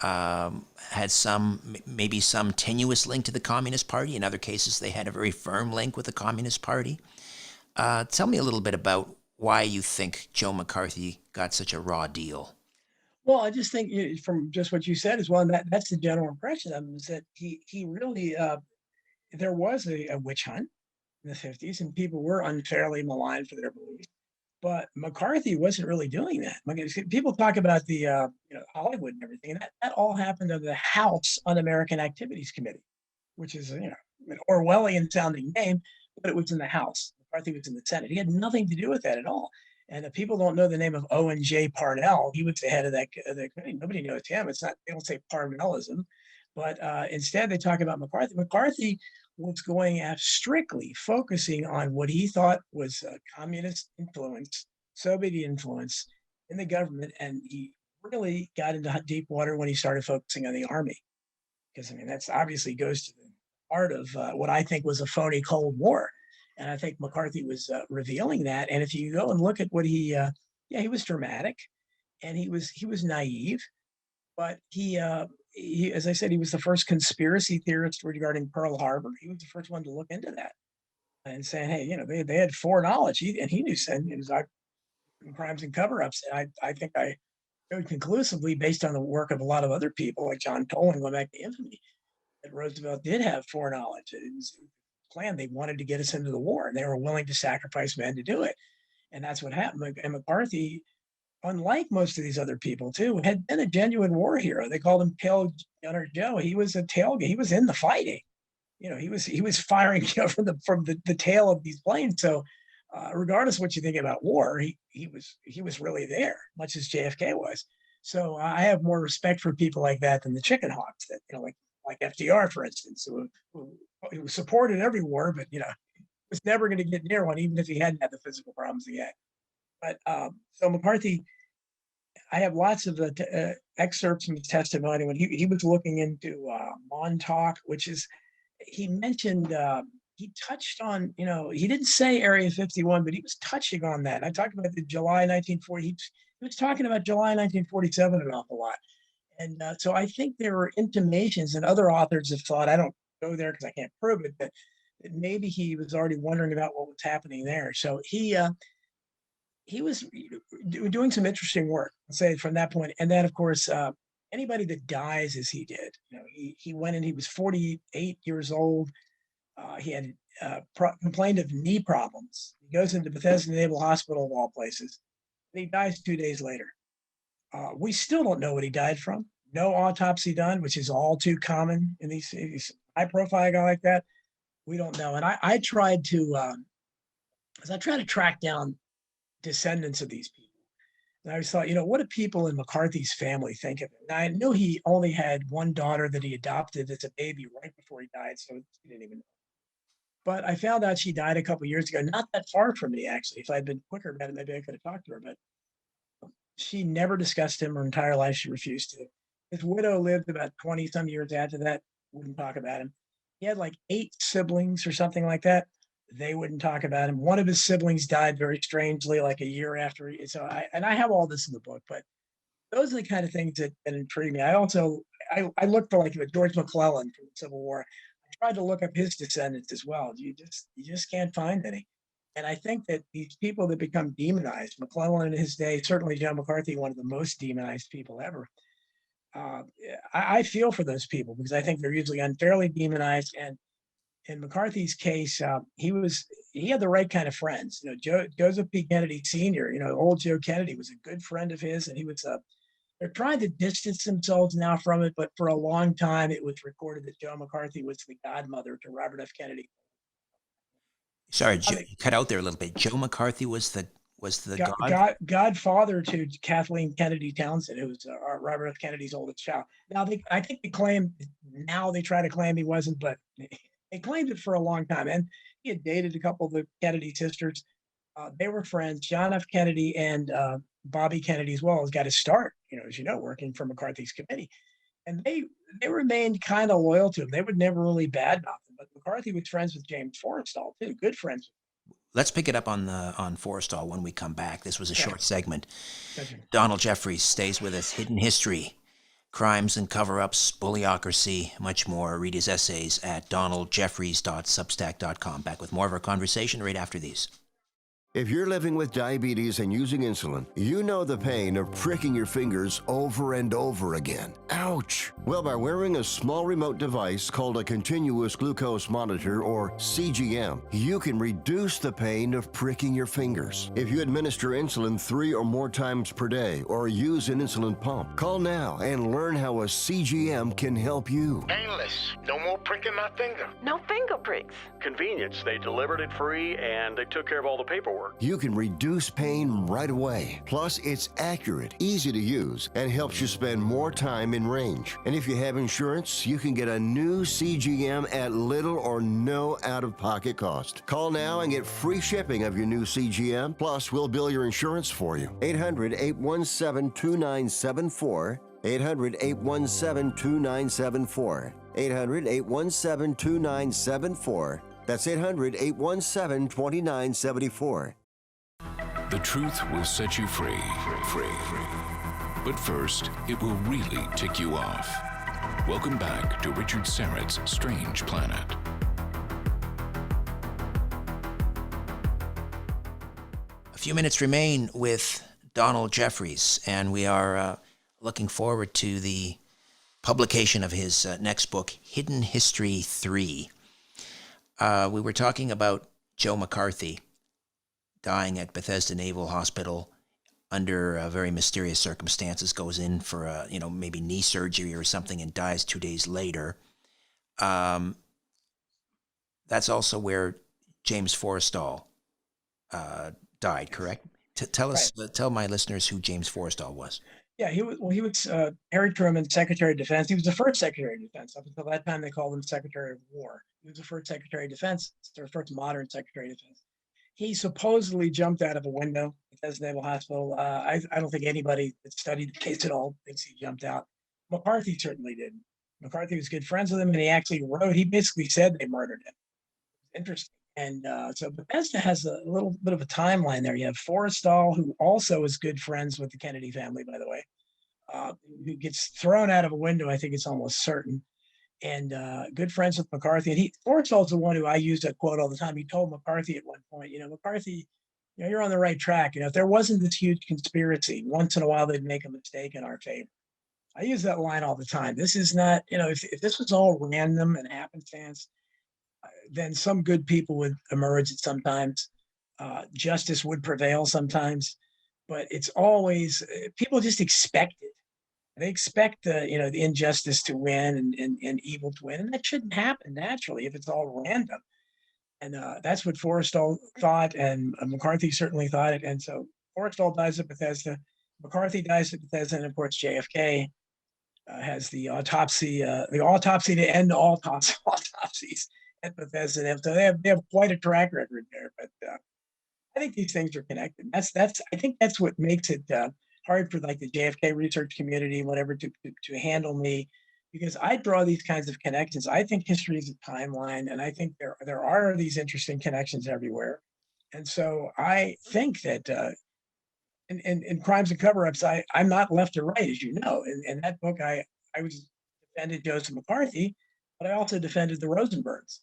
had maybe some tenuous link to the Communist Party. In other cases, they had a very firm link with the Communist Party. Tell me a little bit about why you think Joe McCarthy got such a raw deal. Well, I just think from just what you said as well, and that's the general impression of him, is that he really, there was a witch hunt in the 50s, and people were unfairly maligned for their beliefs. But McCarthy wasn't really doing that. People talk about the Hollywood and everything, and that all happened under the House Un-American Activities Committee, which is an Orwellian sounding name, but it was in the House. McCarthy was in the Senate. He had nothing to do with that at all. And if people don't know the name of Owen J. Parnell, he was the head of that committee. Nobody knows him. It's not, they don't say Parnellism, but instead they talk about McCarthy. McCarthy was going after strictly focusing on what he thought was communist influence, Soviet influence in the government. And he really got into deep water when he started focusing on the army. Because, I mean, that's obviously goes to the heart of what I think was a phony Cold War. And I think McCarthy was revealing that. And if you go and look at what he was dramatic, and he was naive, but he, as I said, he was the first conspiracy theorist regarding Pearl Harbor. He was the first one to look into that and saying, hey, you know, they had foreknowledge, and he knew it was crimes and cover-ups. And I think I showed conclusively, based on the work of a lot of other people like John Toland, going back to infamy, that Roosevelt did have foreknowledge. It was plan. They wanted to get us into the war, and they were willing to sacrifice men to do it. And that's what happened. And McCarthy, unlike most of these other people too, had been a genuine war hero. They called him Tail Gunner Joe. He was a tailgate. He was in the fighting. You know, he was firing, you know, from the tail of these planes. So regardless of what you think about war, he was really there, much as JFK was. So I have more respect for people like that than the chicken hawks that, you know, like FDR, for instance, who supported every war, but, you know, was never going to get near one, even if he hadn't had the physical problems he had. But so McCarthy, I have lots of excerpts from his testimony when he was looking into Montauk, which is, he mentioned, he touched on, you know, he didn't say Area 51, but he was touching on that. I talked about the July 1940, he was talking about July 1947 an awful lot. And so I think there were intimations, and other authors have thought, I don't go there because I can't prove it, but that maybe he was already wondering about what was happening there. So he was doing some interesting work, I'll say, from that point. And then, of course, anybody that dies as he did, you know, he went in, he was 48 years old. He had complained of knee problems. He goes into Bethesda Naval Hospital, of all places, and he dies 2 days later. We still don't know what he died from. No autopsy done, which is all too common in these high-profile guy like that. We don't know. And I tried to, track down descendants of these people. And I always thought, you know, what do people in McCarthy's family think of him? Now, I knew he only had one daughter that he adopted as a baby right before he died, so he didn't even know. But I found out she died a couple of years ago, not that far from me, actually. If I'd been quicker about it, maybe I could have talked to her. But she never discussed him her entire life. She refused to. His widow lived about 20-some years after that, wouldn't talk about him. He had like 8 siblings or something like that. They wouldn't talk about him. One of his siblings died very strangely, like a year after. I have all this in the book, but those are the kind of things that intrigue me. I also, I looked for like George McClellan from the Civil War. I tried to look up his descendants as well. You just can't find any. And I think that these people that become demonized, McClellan in his day, certainly John McCarthy, one of the most demonized people ever. I feel for those people because I think they're usually unfairly demonized. And in McCarthy's case, he had the right kind of friends. You know, Joseph P. Kennedy Sr., you know, old Joe Kennedy was a good friend of his, and he was they're trying to distance themselves now from it, but for a long time it was recorded that Joe McCarthy was the godmother to Robert F. Kennedy. Sorry, Joe, you cut out there a little bit. Joe McCarthy was the godfather to Kathleen Kennedy Townsend, who was Robert F. Kennedy's oldest child. Now, I think they try to claim he wasn't, but they claimed it for a long time. And he had dated a couple of the Kennedy sisters. They were friends. John F. Kennedy and Bobby Kennedy as well has got his start, you know, as you know, working for McCarthy's committee. And they remained kind of loyal to him. They would never really badmouth him. But McCarthy was friends with James Forrestal too, good friends. Let's pick it up on Forrestal when we come back. This was a short segment. Gotcha. Donald Jeffries stays with us. Hidden History, Crimes and Cover-Ups, Bullyocracy, much more. Read his essays at donaldjeffries.substack.com. Back with more of our conversation right after these. If you're living with diabetes and using insulin, you know the pain of pricking your fingers over and over again. Ouch! Well, by wearing a small remote device called a continuous glucose monitor, or CGM, you can reduce the pain of pricking your fingers. If you administer insulin 3 or more times per day or use an insulin pump, call now and learn how a CGM can help you. Painless. No more pricking my finger. No finger pricks. Convenience. They delivered it free and they took care of all the paperwork. for. You can reduce pain right away. Plus, it's accurate, easy to use, and helps you spend more time in range. And if you have insurance, you can get a new CGM at little or no out-of-pocket cost. Call now and get free shipping of your new CGM. Plus, we'll bill your insurance for you. 800-817-2974. 800-817-2974. 800-817-2974. That's 800-817-2974. The truth will set you free. But first, it will really tick you off. Welcome back to Richard Syrett's Strange Planet. A few minutes remain with Donald Jeffries, and we are looking forward to the publication of his next book, Hidden History 3. We were talking about Joe McCarthy dying at Bethesda Naval Hospital under very mysterious circumstances, goes in for maybe knee surgery or something and dies 2 days later. That's also where James Forrestal died, correct? Tell us, tell my listeners who James Forrestal was. Yeah, he was Harry Truman's Secretary of Defense. He was the first Secretary of Defense. Up until that time, they called him Secretary of War. He was the first Secretary of Defense, the first modern Secretary of Defense. He supposedly jumped out of a window at Bethesda Naval Hospital. I don't think anybody that studied the case at all thinks he jumped out. McCarthy certainly didn't. McCarthy was good friends with him, and he basically said they murdered him. Interesting. And so Bethesda has a little bit of a timeline there. You have Forrestal, who also is good friends with the Kennedy family, by the way, who gets thrown out of a window, I think it's almost certain, and good friends with McCarthy. And Forrestal's the one who I use that quote all the time. He told McCarthy at one point, McCarthy, you're on the right track. If there wasn't this huge conspiracy, once in a while they'd make a mistake in our favor. I use that line all the time. This is not, if this was all random and happenstance, then some good people would emerge at sometimes. Justice would prevail sometimes, but it's always, people just expect it. They expect the injustice to win and evil to win, and that shouldn't happen naturally if it's all random. And that's what Forrestal thought, and McCarthy certainly thought it. And so Forrestal dies at Bethesda, McCarthy dies at Bethesda, and of course JFK has the autopsy to end all autopsies at Bethesda. So they have quite a track record there. But I think these things are connected. I think that's what makes it hard for like the JFK research community, whatever, to handle me, because I draw these kinds of connections. I think history is a timeline, and I think there are these interesting connections everywhere. And so I think that in Crimes and Cover-Ups, I'm not left or right, as you know. In that book, I defended Joseph McCarthy, but I also defended the Rosenbergs.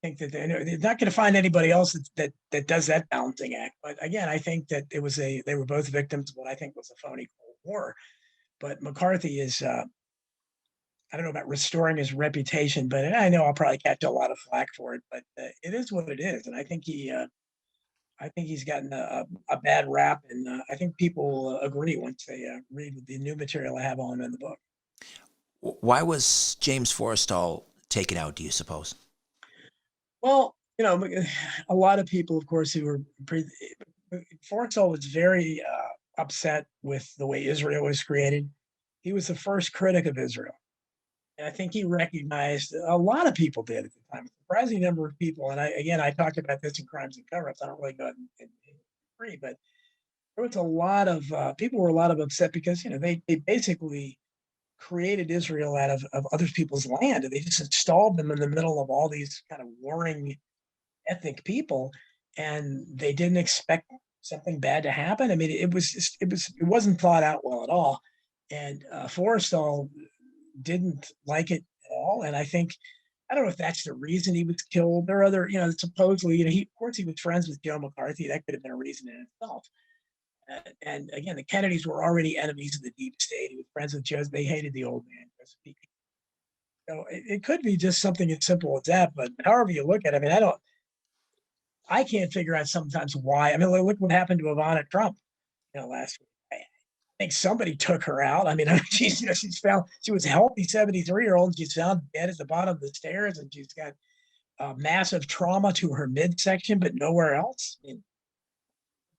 I think that they're not going to find anybody else that does that balancing act. But again, I think that they were both victims of what I think was a phony Cold War. But McCarthy is, I don't know about restoring his reputation, but I know I'll probably catch a lot of flack for it. But it is what it is, and I think he's gotten a bad rap, and I think people agree once they read the new material I have on him in the book. Why was James Forrestal taken out, do you suppose? Well, a lot of people, of course, who were Forrestal was very upset with the way Israel was created. He was the first critic of Israel. And I think he recognized, a lot of people did at the time, a surprising number of people. And I talked about this in Crimes and Cover-Ups. I don't really go out and free, but there was a lot of people were upset because, they basically created Israel out of other people's land, and they just installed them in the middle of all these kind of warring ethnic people, and they didn't expect something bad to happen. I mean, it wasn't thought out well at all, and Forrestal didn't like it at all. And I don't know if that's the reason he was killed. There are other, supposedly, he was friends with Joe McCarthy. That could have been a reason in itself. And again, the Kennedys were already enemies of the deep state. He was friends with Joe. They hated the old man. So it could be just something as simple as that. But however you look at it, I mean, I can't figure out sometimes why. I mean, look what happened to Ivana Trump, last week. I think somebody took her out. I mean, she was a healthy 73-year-old. She's found dead at the bottom of the stairs, and she's got massive trauma to her midsection, but nowhere else. I mean,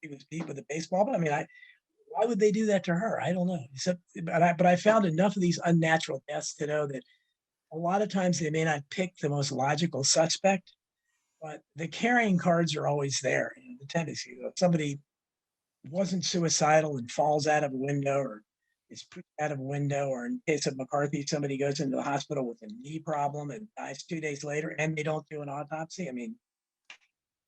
he was beat with a baseball. But I mean, why would they do that to her? I don't know. But I found enough of these unnatural deaths to know that a lot of times they may not pick the most logical suspect, but the carrying cards are always there. The tendency, if somebody wasn't suicidal and falls out of a window or is pushed out of a window, or in case of McCarthy, somebody goes into the hospital with a knee problem and dies 2 days later and they don't do an autopsy. I mean,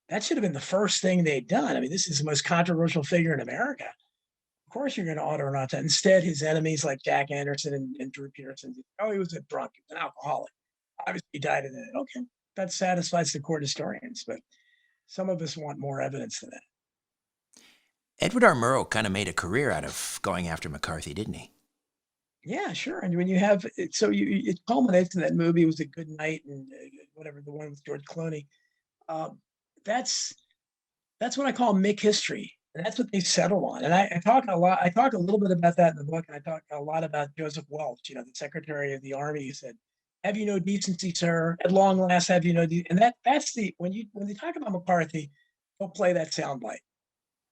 that should have been the first thing they'd done. I mean, this is the most controversial figure in America. Of course you're going to order an autopsy. Instead, his enemies like Jack Anderson and Drew Pearson, he was a drunk, he was an alcoholic. Obviously, he died of that. Okay, that satisfies the court historians, but some of us want more evidence than that. Edward R. Murrow kind of made a career out of going after McCarthy, didn't he? Yeah, sure. And when you have it, so it culminates in that movie. It was a good night, and whatever, the one with George Clooney. That's what I call Mick history, and that's what they settle on. And I talk a lot. I talk a little bit about that in the book, and I talk a lot about Joseph Welch, the Secretary of the Army, who said, "Have you no decency, sir? At long last, have you no?" And that's when they talk about McCarthy, they'll play that soundbite.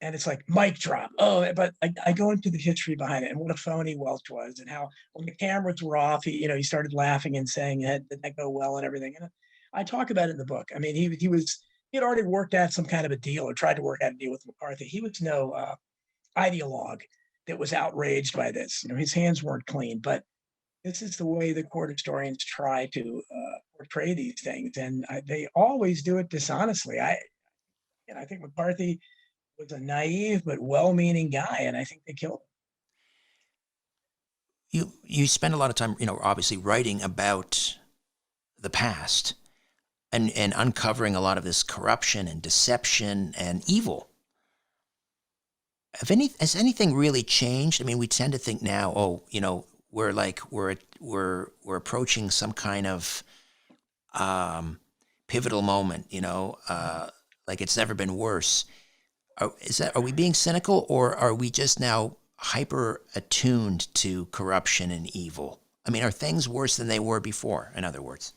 And it's like mic drop. Oh, but I go into the history behind it and what a phony Welch was, and how when the cameras were off, he started laughing and saying, "Did that go well?" and everything. And I talk about it in the book. I mean, he had already worked out some kind of a deal, or tried to work out a deal with McCarthy. He was no ideologue that was outraged by this. His hands weren't clean. But this is the way the court historians try to portray these things, and they always do it dishonestly. I think McCarthy was a naive but well-meaning guy, and I think they killed him. You spend a lot of time, obviously writing about the past and uncovering a lot of this corruption and deception and evil. Has anything really changed? I mean, we tend to think now, we're approaching some kind of pivotal moment, like it's never been worse. Are we being cynical, or are we just now hyper attuned to corruption and evil? I mean, are things worse than they were before, in other words?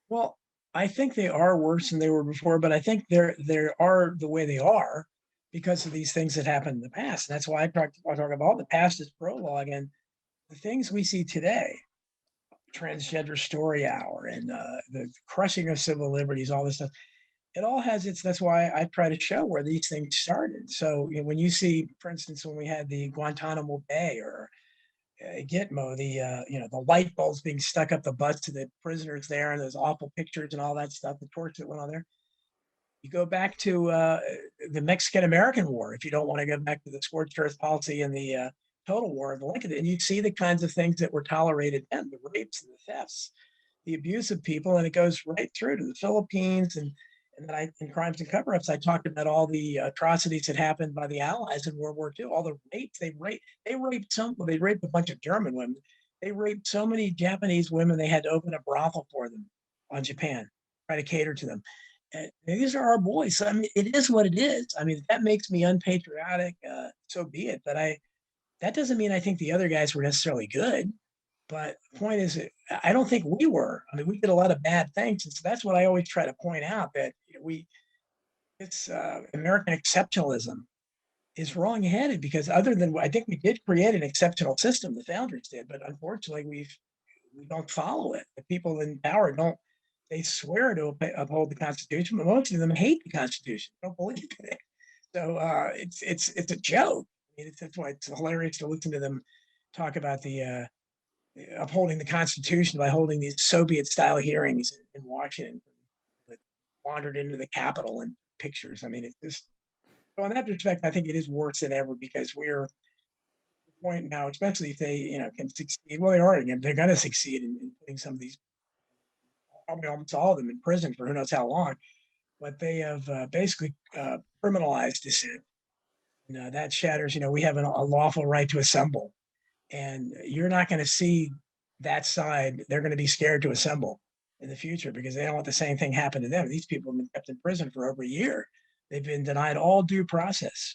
Well, I think they are worse than they were before, but I think they are the way they are because of these things that happened in the past. And that's why I talk about the past as prologue, and the things we see today, transgender story hour and the crushing of civil liberties, all this stuff. It all has that's why I try to show where these things started. So when you see, for instance, when we had the Guantanamo Bay or Gitmo, the light bulbs being stuck up the butts to the prisoners there, and those awful pictures and all that stuff, the torture that went on there. You go back to the Mexican-American War, if you don't want to go back to the scorched earth policy and the total war of the Lincoln, and you see the kinds of things that were tolerated then, the rapes and the thefts, the abuse of people, and it goes right through to the Philippines. And then in Crimes and Cover-Ups, I talked about all the atrocities that happened by the Allies in World War II, all the rapes. They raped a bunch of German women. They raped so many Japanese women, they had to open a brothel for them on Japan, try to cater to them. And these are our boys. So, I mean, it is what it is. I mean, that makes me unpatriotic, so be it. But that doesn't mean I think the other guys were necessarily good. But the point is, I don't think we were. I mean, we did a lot of bad things. And so that's what I always try to point out, that it's American exceptionalism is wrong-headed, because I think we did create an exceptional system, the founders did, but unfortunately we don't follow it. The people in power they swear to uphold the Constitution, but most of them hate the Constitution, don't believe in it. So it's a joke. I mean, that's why it's hilarious to listen to them talk about the upholding the Constitution by holding these Soviet-style hearings in Washington that wandered into the Capitol and pictures. I mean, it's just, so in that respect, I think it is worse than ever, because we're at the point now, especially if they can succeed. Well, they're going to succeed in putting some of these, probably almost all of them, in prison for who knows how long. But they have basically criminalized dissent. That shatters. We have a lawful right to assemble. And you're not going to see that side. They're going to be scared to assemble in the future because they don't want the same thing happen to them. These people have been kept in prison for over a year. They've been denied all due process.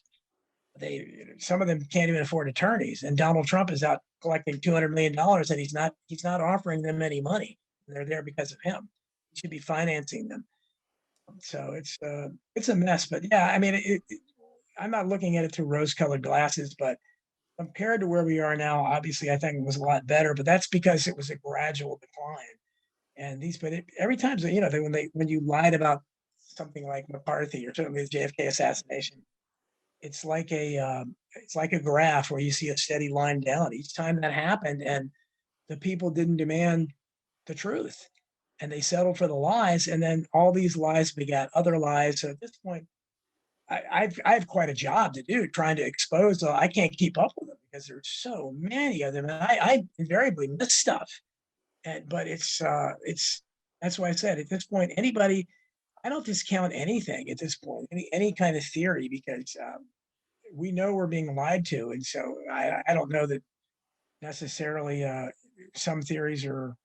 Some of them can't even afford attorneys. And Donald Trump is out collecting $200 million, and he's not offering them any money. They're there because of him. He should be financing them. So it's a mess. But yeah, I mean, I'm not looking at it through rose-colored glasses, but compared to where we are now, obviously, I think it was a lot better. But that's because it was a gradual decline. And every time, when you lied about something like McCarthy or certainly the JFK assassination, it's like a graph where you see a steady line down each time that happened, and the people didn't demand the truth, and they settled for the lies, and then all these lies begat other lies. So at this point, I have quite a job to do trying to expose. I can't keep up with them because there's so many of them, and I invariably miss stuff. But it's that's why I said at this point, anybody, I don't discount anything at this point, any kind of theory, because we know we're being lied to, and so I don't know that necessarily some theories are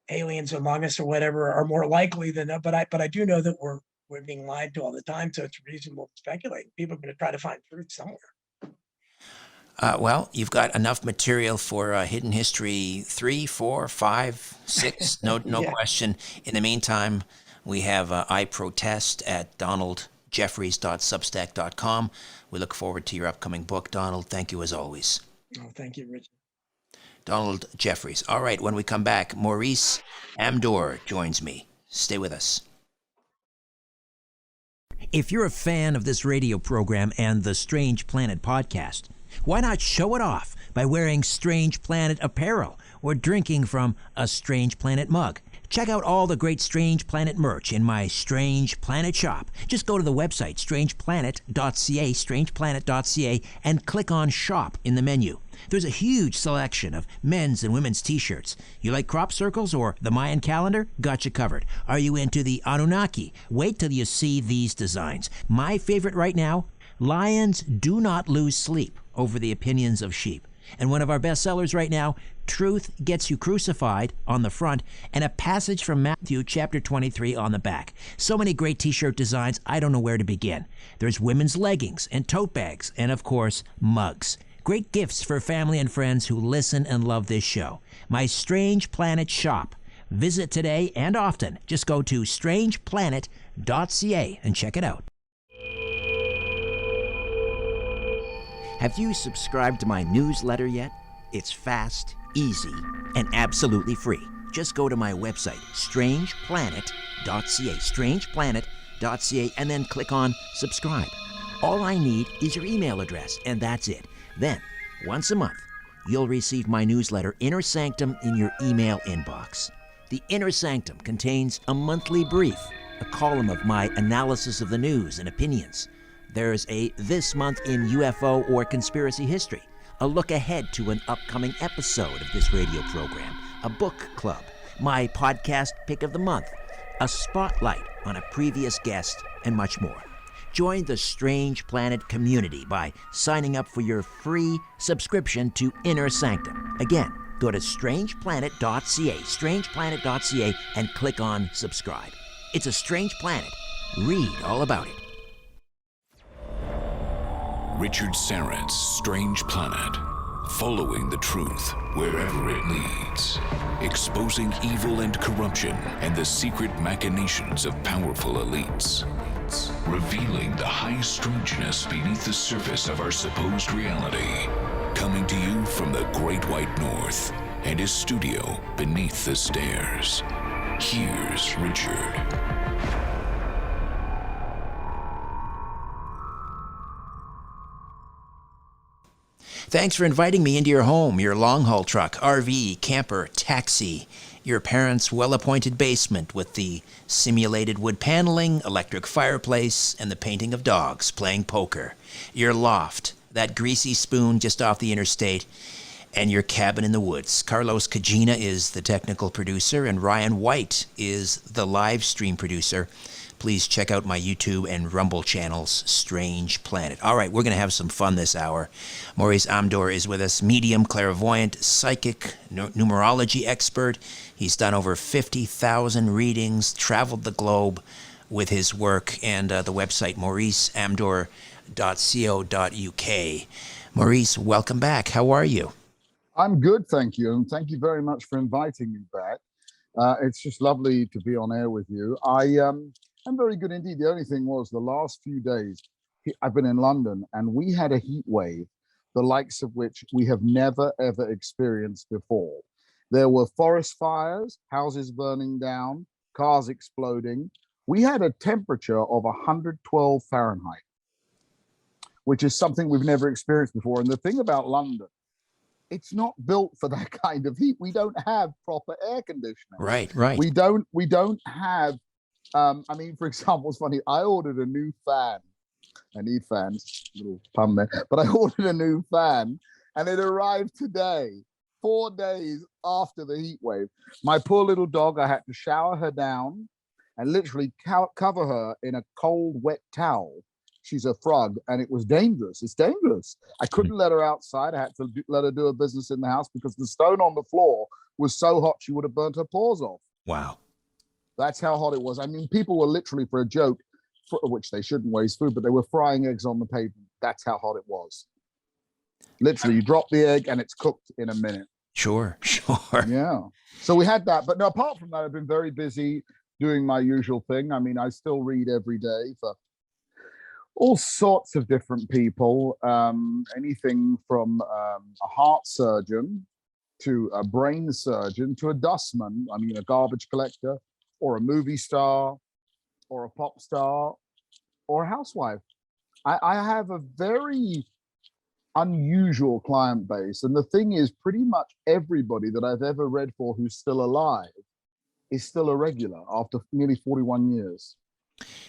aliens among us or whatever are more likely than that, but I do know that we're being lied to all the time, so it's reasonable to speculate. People are going to try to find truth somewhere. Well, you've got enough material for Hidden History 3, 4, 5, 6, no Yeah. question. In the meantime, we have I Protest at donaldjeffries.substack.com. We look forward to your upcoming book, Donald. Thank you as always. Oh, thank you, Richard. Donald Jeffries. All right, when we come back, Maurice Amdur joins me. Stay with us. If you're a fan of this radio program and the Strange Planet podcast, why not show it off by wearing Strange Planet apparel or drinking from a Strange Planet mug? Check out all the great Strange Planet merch in my Strange Planet shop. Just go to the website, strangeplanet.ca, and click on Shop in the menu. There's a huge selection of men's and women's t-shirts. You like crop circles or the Mayan calendar? Got you covered. Are you into the Anunnaki? Wait till you see these designs. My favorite right now, lions do not lose sleep over the opinions of sheep. And one of our best sellers right now, Truth Gets You Crucified on the front, and a passage from Matthew chapter 23 on the back. So many great t-shirt designs, I don't know where to begin. There's women's leggings and tote bags, and of course, mugs. Great gifts for family and friends who listen and love this show. My Strange Planet shop. Visit today and often. Just go to strangeplanet.ca and check it out. Have you subscribed to my newsletter yet? It's fast, easy, and absolutely free. Just go to my website, strangeplanet.ca, strangeplanet.ca, and then click on subscribe. All I need is your email address, and that's it. Then, once a month, you'll receive my newsletter, Inner Sanctum, in your email inbox. The Inner Sanctum contains a monthly brief, a column of my analysis of the news and opinions. There's a This Month in UFO or Conspiracy History, a look ahead to an upcoming episode of this radio program, a book club, my podcast pick of the month, a spotlight on a previous guest, and much more. Join the Strange Planet community by signing up for your free subscription to Inner Sanctum. Again, go to strangeplanet.ca, strangeplanet.ca, and click on subscribe. It's a strange planet. Read all about it. Richard Syrett's Strange Planet. Following the truth wherever it leads. Exposing evil and corruption and the secret machinations of powerful elites. Revealing the high strangeness beneath the surface of our supposed reality. Coming to you from the Great White North and his studio beneath the stairs. Here's Richard. Thanks for inviting me into your home, your long-haul truck, RV, camper, taxi, your parents' well-appointed basement with the simulated wood paneling, electric fireplace, and the painting of dogs playing poker, your loft, that greasy spoon just off the interstate, and your cabin in the woods. Carlos Cagina is the technical producer, and Ryan White is the live stream producer. Please check out my YouTube and Rumble channels, Strange Planet. All right, we're going to have some fun this hour. Maurice Amdur is with us, medium, clairvoyant, psychic, numerology expert. He's done over 50,000 readings, traveled the globe with his work, and the website, mauriceamdur.co.uk. Maurice, welcome back. How are you? I'm good, thank you. And thank you very much for inviting me back. It's just lovely to be on air with you. I'm very good indeed. The only thing was the last few days, I've been in London, and we had a heat wave, the likes of which we have never, ever experienced before. There were forest fires, houses burning down, cars exploding. We had a temperature of 112 Fahrenheit, which is something we've never experienced before. And the thing about London, it's not built for that kind of heat. We don't have proper air conditioning. Right. We don't have, I mean, for example, it's funny, I ordered a new fan. I need fans, little pun there, but I ordered a new fan and it arrived today, 4 days after the heat wave. My poor little dog, I had to shower her down and literally cover her in a cold, wet towel. She's a frog, and it was dangerous. It's dangerous. I couldn't let her outside. I had to let her do her business in the house because the stone on the floor was so hot she would have burnt her paws off. Wow. That's how hot it was. I mean, people were literally, for a joke, which they shouldn't waste food, but they were frying eggs on the pavement. That's how hot it was. Literally, you drop the egg and it's cooked in a minute. Sure. Yeah. So we had that. But no, apart from that, I've been very busy doing my usual thing. I mean, I still read every day for all sorts of different people, anything from a heart surgeon to a brain surgeon to a dustman, I mean, a garbage collector or a movie star or a pop star or a housewife. I have a very unusual client base. And the thing is, pretty much everybody that I've ever read for who's still alive is still a regular after nearly 41 years.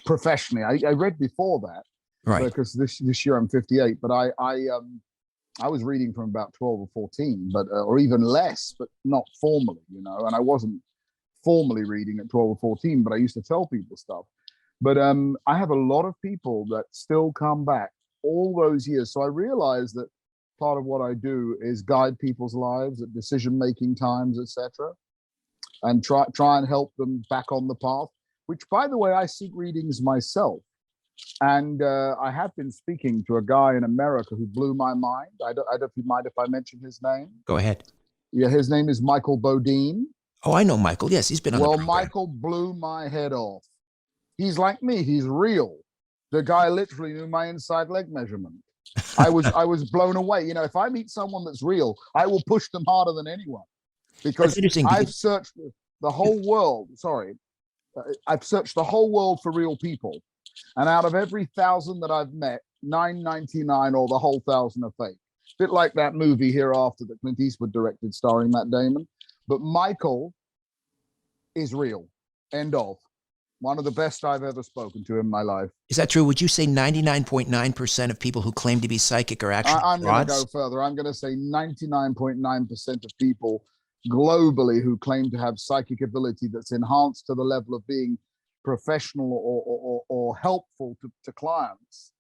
Professionally, I read before that. Right. Because this year I'm 58, but I was reading from about 12 or 14, but or even less, but not formally, you know. And I wasn't formally reading at 12 or 14, but I used to tell people stuff. But I have a lot of people that still come back all those years. So I realized that part of what I do is guide people's lives at decision-making times, etc., and try and help them back on the path. Which, by the way, I seek readings myself. And I have been speaking to a guy in America who blew my mind. I don't know if you mind if I mention his name. Go ahead. Yeah, his name is Michael Bodine. Oh, I know Michael. Yes, he's been on the program. Well, Michael blew my head off. He's like me. He's real. The guy literally knew my inside leg measurement. I was blown away. You know, if I meet someone that's real, I will push them harder than anyone. Because I've searched the whole world. I've searched the whole world for real people. And out of every 1,000 that I've met, 999 or the whole 1,000 are fake. A bit like that movie Hereafter that Clint Eastwood directed starring Matt Damon. But Michael is real. End of. One of the best I've ever spoken to in my life. Is that true? Would you say 99.9% of people who claim to be psychic are actually I'm going to go further. I'm going to say 99.9% of people globally who claim to have psychic ability that's enhanced to the level of being professional or helpful to clients.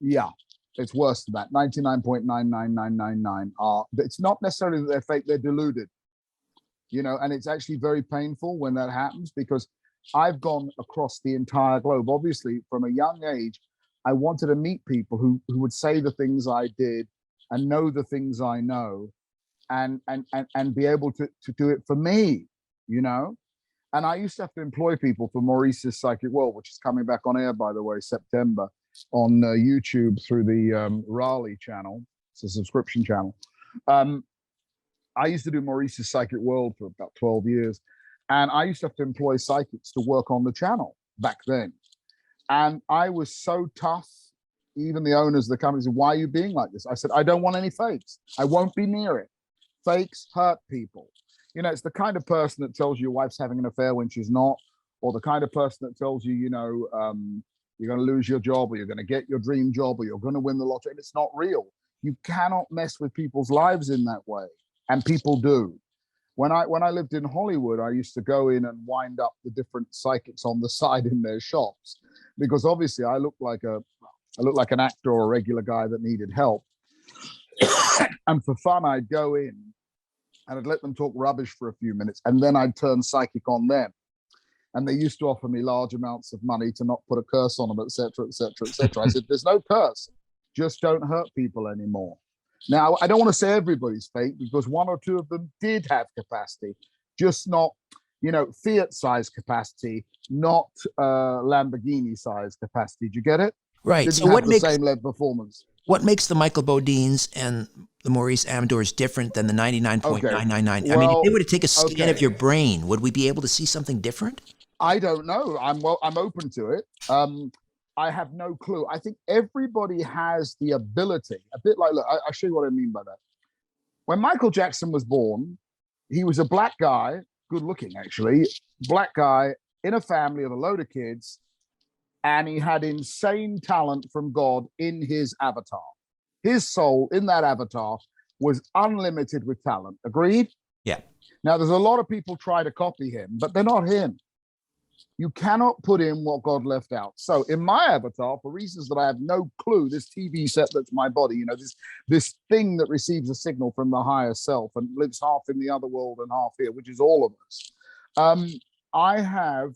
Yeah, it's worse than that. 99.99999 are. It's not necessarily that they're fake, they're deluded. You know, and it's actually very painful when that happens, because I've gone across the entire globe. Obviously, from a young age, I wanted to meet people who would say the things I did and know the things I know, and be able to do it for me, you know. And I used to have to employ people for Maurice's Psychic World, which is coming back on air, by the way, September, on YouTube through the Raleigh channel. It's a subscription channel. I used to do Maurice's Psychic World for about 12 years. And I used to have to employ psychics to work on the channel back then. And I was so tough. Even the owners of the company said, "Why are you being like this?" I said, "I don't want any fakes. I won't be near it. Fakes hurt people." You know, it's the kind of person that tells you your wife's having an affair when she's not, or the kind of person that tells you, you know, you're going to lose your job, or you're going to get your dream job, or you're going to win the lottery. And it's not real. You cannot mess with people's lives in that way. And people do. When I lived in Hollywood, I used to go in and wind up the different psychics on the side in their shops, because obviously I looked like an actor or a regular guy that needed help. And for fun, I'd go in and I'd let them talk rubbish for a few minutes, and then I'd turn psychic on them. And they used to offer me large amounts of money to not put a curse on them, etc., etc., etc. I said, "There's no curse. Just don't hurt people anymore." Now, I don't want to say everybody's fake, because one or two of them did have capacity, just not, you know, Fiat-sized capacity, not Lamborghini-sized capacity. Did you get it? Right. Didn't So have the same level of performance. what makes the Michael Bodines and the Maurice Amdurs different than the 99.999? Okay. I mean, if Well, they were to take a scan of okay. your brain, would we be able to see something different? I don't know. I'm open to it. I have no clue. I think everybody has the ability. A bit like, look, I'll show you what I mean by that. When Michael Jackson was born, he was a black guy, good looking actually, black guy in a family of a load of kids, and he had insane talent from God in his avatar. His soul in that avatar was unlimited with talent. Agreed? Yeah. Now, there's a lot of people try to copy him, but they're not him. You cannot put in what God left out. So in my avatar, for reasons that I have no clue, this TV set that's my body, you know, this thing that receives a signal from the higher self and lives half in the other world and half here, which is all of us. I have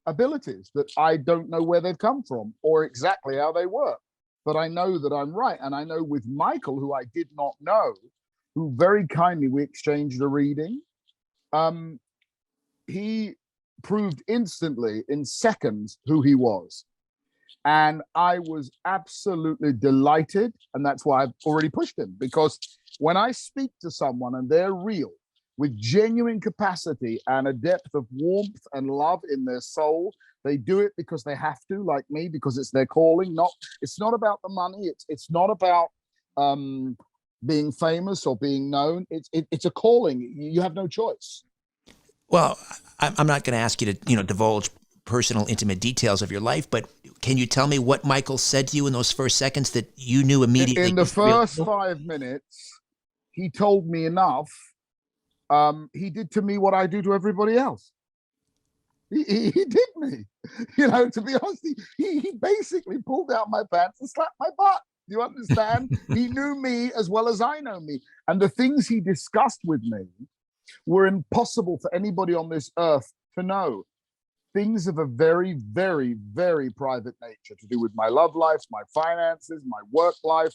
abilities that I don't know where they've come from or exactly how they work, but I know that I'm right. And I know with Michael, who I did not know, who very kindly we exchanged a reading, he proved instantly in seconds who he was. And I was absolutely delighted. And that's why I've already pushed him, because when I speak to someone and they're real with genuine capacity and a depth of warmth and love in their soul, they do it because they have to, like me, because it's their calling. It's not about the money. It's not about being famous or being known. It's a calling. You have no choice. Well, I'm not going to ask you to, divulge personal, intimate details of your life, but can you tell me what Michael said to you in those first seconds that you knew immediately? In the first 5 minutes, he told me enough. He did to me what I do to everybody else. He did me, to be honest, he basically pulled out my pants and slapped my butt. Do you understand? He knew me as well as I know me. And the things he discussed with me were impossible for anybody on this earth to know. Things of a very, very, very private nature to do with my love life, my finances, my work life,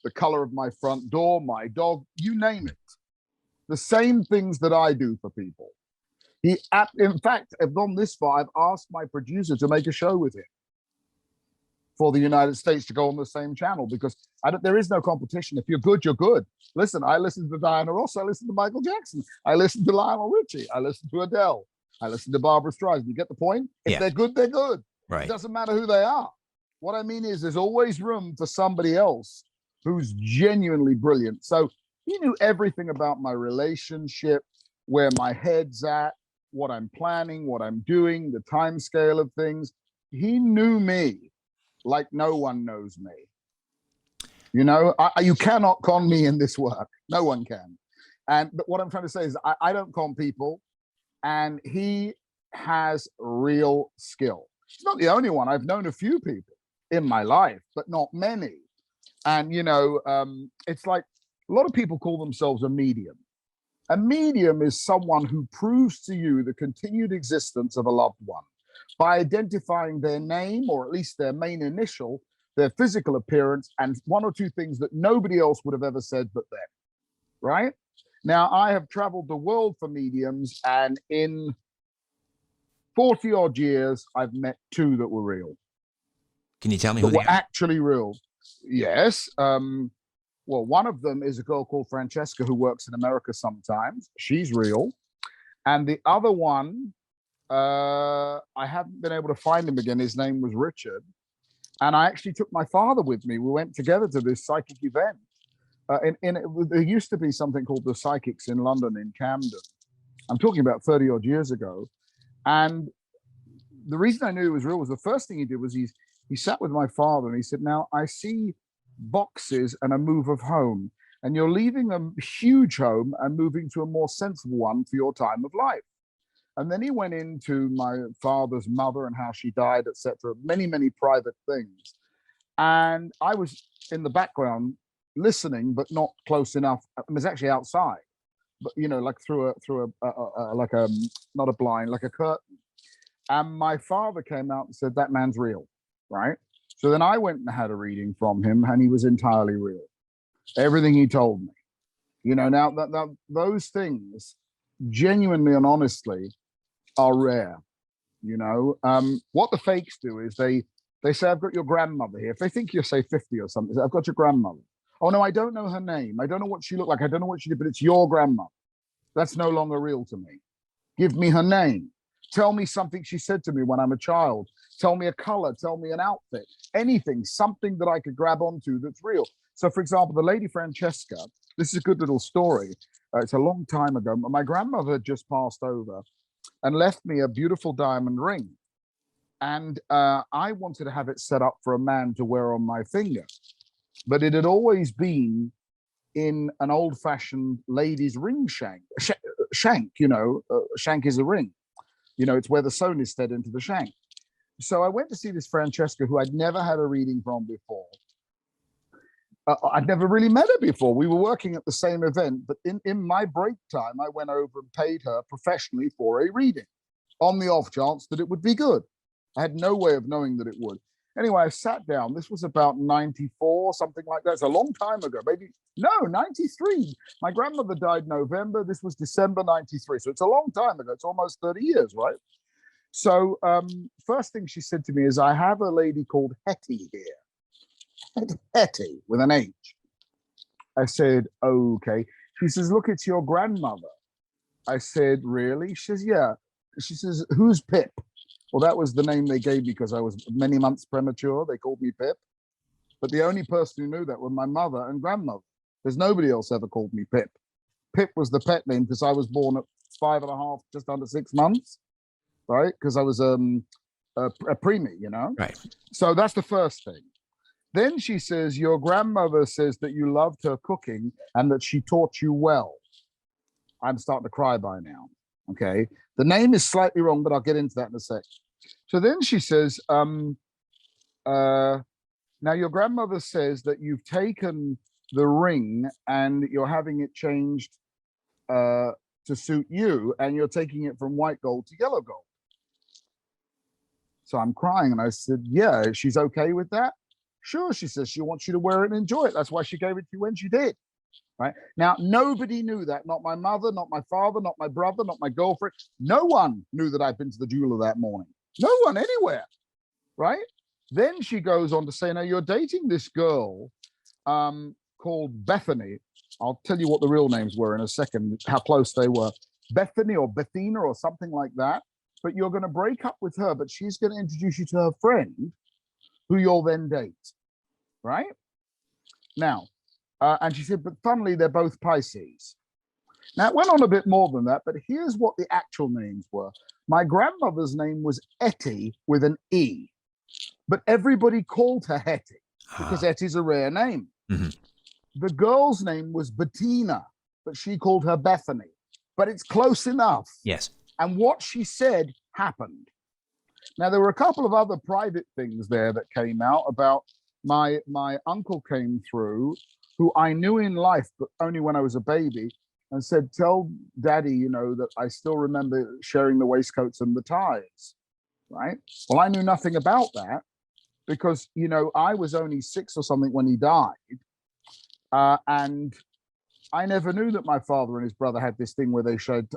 the color of my front door, my dog, you name it. The same things that I do for people. In fact, I've gone this far, I've asked my producer to make a show with him for the United States to go on the same channel, because there is no competition. If you're good, you're good. Listen, I listen to Diana Ross, I listen to Michael Jackson, I listen to Lionel Richie, I listen to Adele, I listen to Barbara Streisand. You get the point? If they're good, they're good. Right. It doesn't matter who they are. What I mean is there's always room for somebody else who's genuinely brilliant. So he knew everything about my relationship, where my head's at, what I'm planning, what I'm doing, the time scale of things. He knew me like no one knows me. You cannot con me in this work. No one can. But what I'm trying to say is I don't con people, and he has real skill. He's not the only one. I've known a few people in my life, but not many. And, it's like a lot of people call themselves a medium. A medium is someone who proves to you the continued existence of a loved one by identifying their name, or at least their main initial, their physical appearance, and one or two things that nobody else would have ever said but them, right? Now, I have traveled the world for mediums, and in 40 odd years, I've met two that were real. Can you tell me who they they were? are? Actually real. Yes. Well, one of them is a girl called Francesca who works in America sometimes. She's real. And the other one, I haven't been able to find him again. His name was Richard. And I actually took my father with me. We went together to this psychic event. There used to be something called the Psychics in London, in Camden. I'm talking about 30 odd years ago. And the reason I knew it was real was the first thing he did was he sat with my father and he said, now I see boxes and a move of home, and you're leaving a huge home and moving to a more sensible one for your time of life. And then he went into my father's mother and how she died, etc., many, many private things. And I was in the background listening, but not close enough. I was actually outside, but like through a like a not a blind, like a curtain. And my father came out and said, that man's real, right? So then I went and had a reading from him, and he was entirely real. Everything he told me, now those things genuinely and honestly are rare. What the fakes do is they They say, I've got your grandmother here. If they think you're, say, 50 or something, I've got your grandmother. Oh, no, I don't know her name. I don't know what she looked like. I don't know what she did, but it's your grandmother. That's no longer real to me. Give me her name. Tell me something she said to me when I'm a child. Tell me a color. Tell me an outfit. Anything, something that I could grab onto that's real. So, for example, the lady Francesca, this is a good little story. It's a long time ago. My grandmother had just passed over and left me a beautiful diamond ring. And I wanted to have it set up for a man to wear on my finger. But it had always been in an old-fashioned lady's ring shank. Shank, shank is a ring. It's where the sewn is fed into the shank. So I went to see this Francesca, who I'd never had a reading from before. I'd never really met her before. We were working at the same event, but in my break time, I went over and paid her professionally for a reading on the off chance that it would be good. I had no way of knowing that it would. Anyway, I sat down. This was about 94, something like that. It's a long time ago, maybe. No, 93. My grandmother died November. This was December 93. So it's a long time ago. It's almost 30 years, right? So first thing she said to me is, I have a lady called Hetty here. Hetty, with an H. I said, okay. She says, look, it's your grandmother. I said, really? She says, yeah. She says, who's Pip? Well, that was the name they gave me because I was many months premature. They called me Pip. But the only person who knew that were my mother and grandmother. There's nobody else ever called me Pip. Pip was the pet name because I was born at 5.5, just under 6 months, right? Because I was a preemie, Right. So that's the first thing. Then she says, your grandmother says that you loved her cooking and that she taught you well. I'm starting to cry by now. Okay. The name is slightly wrong, but I'll get into that in a sec. So then she says, now your grandmother says that you've taken the ring and you're having it changed to suit you, and you're taking it from white gold to yellow gold. So I'm crying, and I said, yeah, she's okay with that? Sure, she says she wants you to wear it and enjoy it. That's why she gave it to you when she did. Right now, nobody knew that. Not my mother, not my father, not my brother, not my girlfriend. No one knew that I'd been to the jeweler that morning. No one anywhere. Right. Then she goes on to say, now you're dating this girl called Bethany. I'll tell you what the real names were in a second, how close they were. Bethany or Bethina or something like that. But you're going to break up with her, but she's going to introduce you to her friend who you'll then date. Right now. And she said, but funnily, they're both Pisces. Now, it went on a bit more than that, but here's what the actual names were. My grandmother's name was Etty with an E, but everybody called her Hetty because Etty's a rare name. Mm-hmm. The girl's name was Bettina, but she called her Bethany. But it's close enough. Yes. And what she said happened. Now, there were a couple of other private things there that came out about my uncle came through, who I knew in life, but only when I was a baby, and said, tell daddy, that I still remember sharing the waistcoats and the ties, right? Well, I knew nothing about that because, I was only 6 or something when he died. And I never knew that my father and his brother had this thing where they shared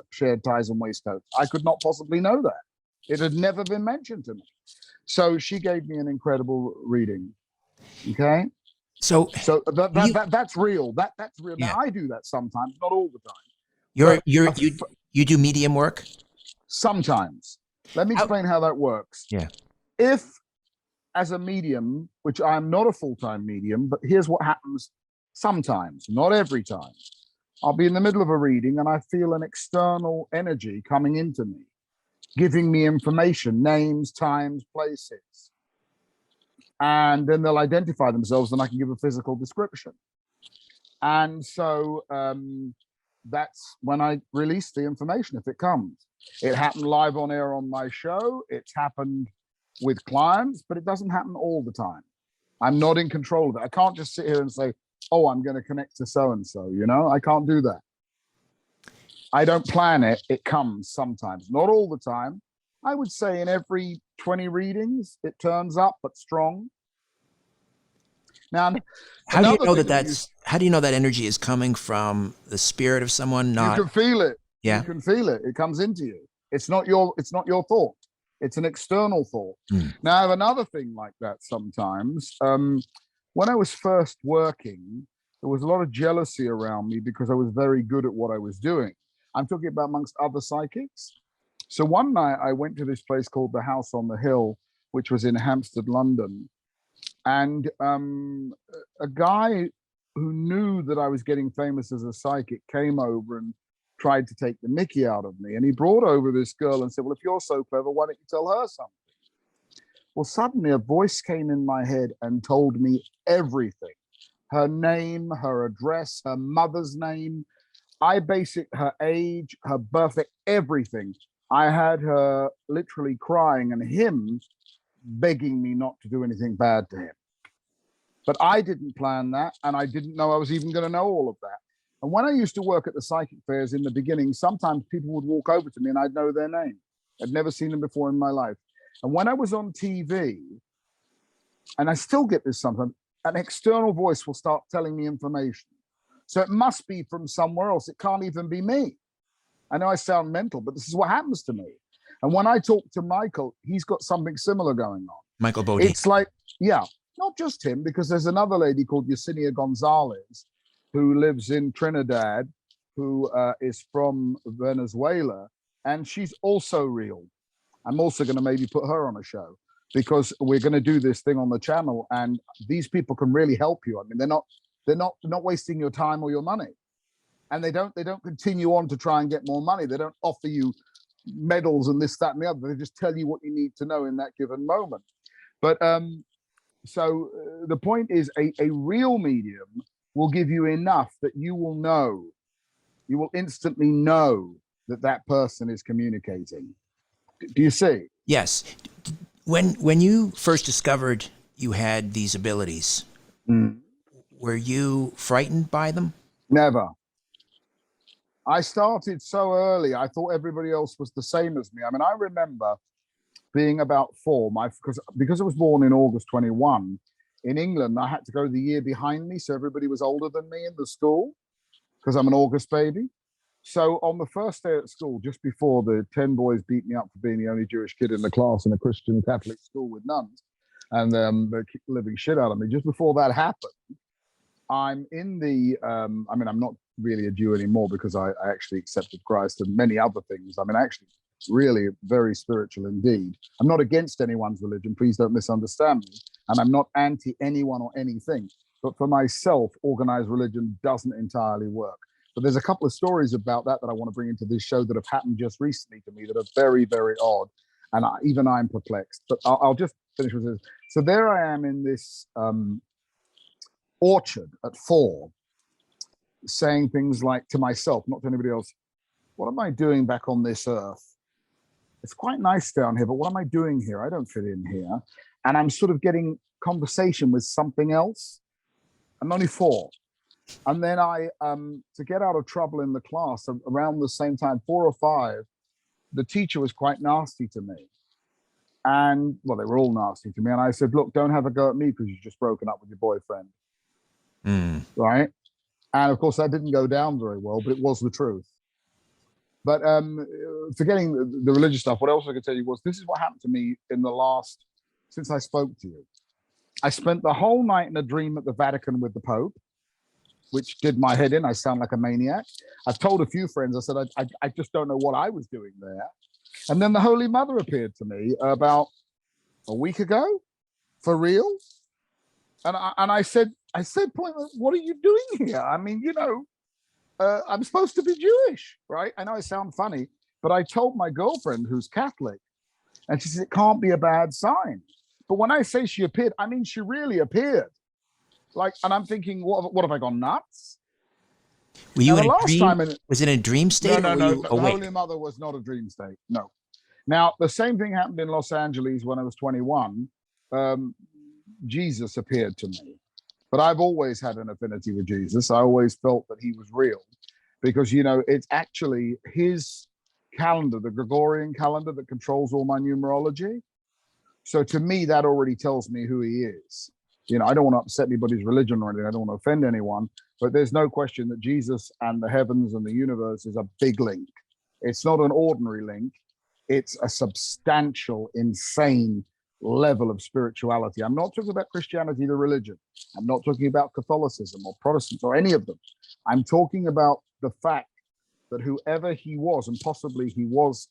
ties and waistcoats. I could not possibly know that. It had never been mentioned to me. So she gave me an incredible reading. Okay. So that's real. That's real. Yeah. Now I do that sometimes, not all the time. You do medium work? Sometimes. Let me explain how that works. Yeah. If as a medium, which I am not a full-time medium, but here's what happens sometimes, not every time. I'll be in the middle of a reading and I feel an external energy coming into me, giving me information, names, times, places. And then they'll identify themselves and I can give a physical description. And so that's when I release the information, if it comes. It happened live on air on my show. It's happened with clients, but it doesn't happen all the time. I'm not in control of it. I can't just sit here and say, oh, I'm going to connect to so-and-so, I can't do that. I don't plan it. It comes sometimes, not all the time. I would say in every 20 readings, it turns up, but strong. Now, how do you know how do you know that energy is coming from the spirit of someone? Not you can feel it. Yeah, you can feel it. It comes into you. It's not your thought. It's an external thought. Now, I have another thing like that sometimes. When I was first working, there was a lot of jealousy around me because I was very good at what I was doing. I'm talking about amongst other psychics. So one night I went to this place called the House on the Hill, which was in Hampstead, London. And a guy who knew that I was getting famous as a psychic came over and tried to take the mickey out of me. And he brought over this girl and said, well, if you're so clever, why don't you tell her something? Well, suddenly a voice came in my head and told me everything. Her name, her address, her mother's name. Her age, her birthday, everything. I had her literally crying and him begging me not to do anything bad to him. But I didn't plan that, and I didn't know I was even going to know all of that. And when I used to work at the psychic fairs in the beginning, sometimes people would walk over to me and I'd know their name. I'd never seen them before in my life. And when I was on TV, and I still get this sometimes, an external voice will start telling me information. So it must be from somewhere else. It can't even be me. I know I sound mental, but this is what happens to me. And when I talk to Michael, he's got something similar going on. Michael Bodine. It's like, yeah, not just him, because there's another lady called Yesenia Gonzalez who lives in Trinidad, who is from Venezuela, and she's also real. I'm also going to maybe put her on a show because we're going to do this thing on the channel, and these people can really help you. I mean, they're not wasting your time or your money, and they don't continue on to try and get more money. They don't offer you medals and this, that, and the other. They just tell you what you need to know in that given moment. But so the point is, a real medium will give you enough that you will instantly know that person is communicating. Do you see? Yes. When you first discovered you had these abilities, were you frightened by them? Never. I started so early, I thought everybody else was the same as me. I mean, I remember being about 4, because I was born in August 21, in England, I had to go the year behind me, so everybody was older than me in the school, because I'm an August baby. So on the first day at school, just before the 10 boys beat me up for being the only Jewish kid in the class in a Christian Catholic school with nuns, and they kicked the living shit out of me, just before that happened, I'm in the, I mean, I'm not really a Jew anymore because I actually accepted Christ and many other things. I mean, actually, really very spiritual indeed. I'm not against anyone's religion, please don't misunderstand me. And I'm not anti anyone or anything. But for myself, organized religion doesn't entirely work. But there's a couple of stories about that I want to bring into this show that have happened just recently to me that are very, very odd. And even I'm perplexed. But I'll just finish with this. So there I am in this orchard at 4, saying things like to myself, not to anybody else, what am I doing back on this earth? It's quite nice down here, but what am I doing here? I don't fit in here. And I'm sort of getting conversation with something else. I'm only 4. And then I, to get out of trouble in the class, around the same time, 4 or 5, the teacher was quite nasty to me. And, well, they were all nasty to me. And I said, look, don't have a go at me because you've just broken up with your boyfriend. Right? And of course, that didn't go down very well, but it was the truth. But forgetting the religious stuff, what else I could tell you was, this is what happened to me in the last, since I spoke to you. I spent the whole night in a dream at the Vatican with the Pope, which did my head in. I sound like a maniac. I've told a few friends, I said, I just don't know what I was doing there. And then the Holy Mother appeared to me about a week ago, for real. And I said, what are you doing here? I mean, you know, I'm supposed to be Jewish, right? I know I sound funny, but I told my girlfriend who's Catholic, and she said, it can't be a bad sign. But when I say she appeared, I mean, she really appeared. Like, and I'm thinking, what have I gone nuts? Were you in a dream? Was it in a dream state? No. The Holy Mother was not a dream state. No. Now, the same thing happened in Los Angeles when I was 21. Jesus appeared to me. But I've always had an affinity with Jesus. I always felt that he was real because, you know, it's actually his calendar, the Gregorian calendar, that controls all my numerology. So to me, that already tells me who he is. You know, I don't want to upset anybody's religion or anything. I don't want to offend anyone, but there's no question that Jesus and the heavens and the universe is a big link. It's not an ordinary link. It's a substantial, insane level of spirituality. I'm not talking about Christianity, the religion. I'm not talking about Catholicism or Protestants or any of them. I'm talking about the fact that whoever he was, and possibly he was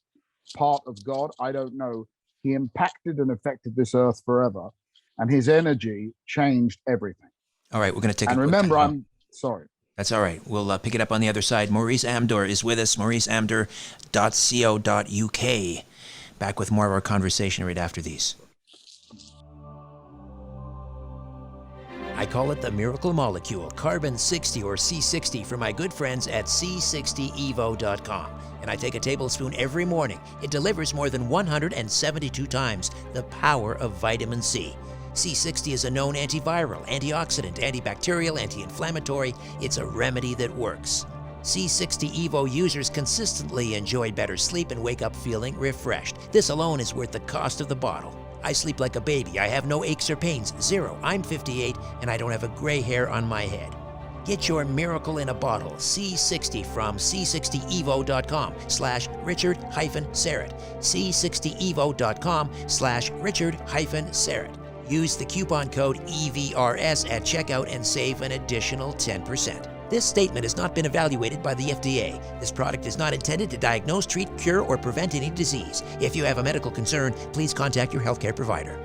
part of God, I don't know, he impacted and affected this earth forever, and his energy changed everything. All right, we're going to take a quick remember, time out. I'm sorry. That's all right. We'll pick it up on the other side. Maurice Amdur is with us, mauriceamdur.co.uk. Back with more of our conversation right after these. I call it the miracle molecule, carbon 60 or C60 for my good friends at c60evo.com. And I take a tablespoon every morning. It delivers more than 172 times the power of vitamin C. C60 is a known antiviral, antioxidant, antibacterial, anti-inflammatory. It's a remedy that works. C60 Evo users consistently enjoy better sleep and wake up feeling refreshed. This alone is worth the cost of the bottle. I sleep like a baby. I have no aches or pains, zero. I'm 58 and I don't have a gray hair on my head. Get your miracle in a bottle, C60 from c60evo.com/Richard-Syrett. c60evo.com/Richard-Syrett. Use the coupon code EVRS at checkout and save an additional 10%. This statement has not been evaluated by the FDA. This product is not intended to diagnose, treat, cure, or prevent any disease. If you have a medical concern, please contact your healthcare provider.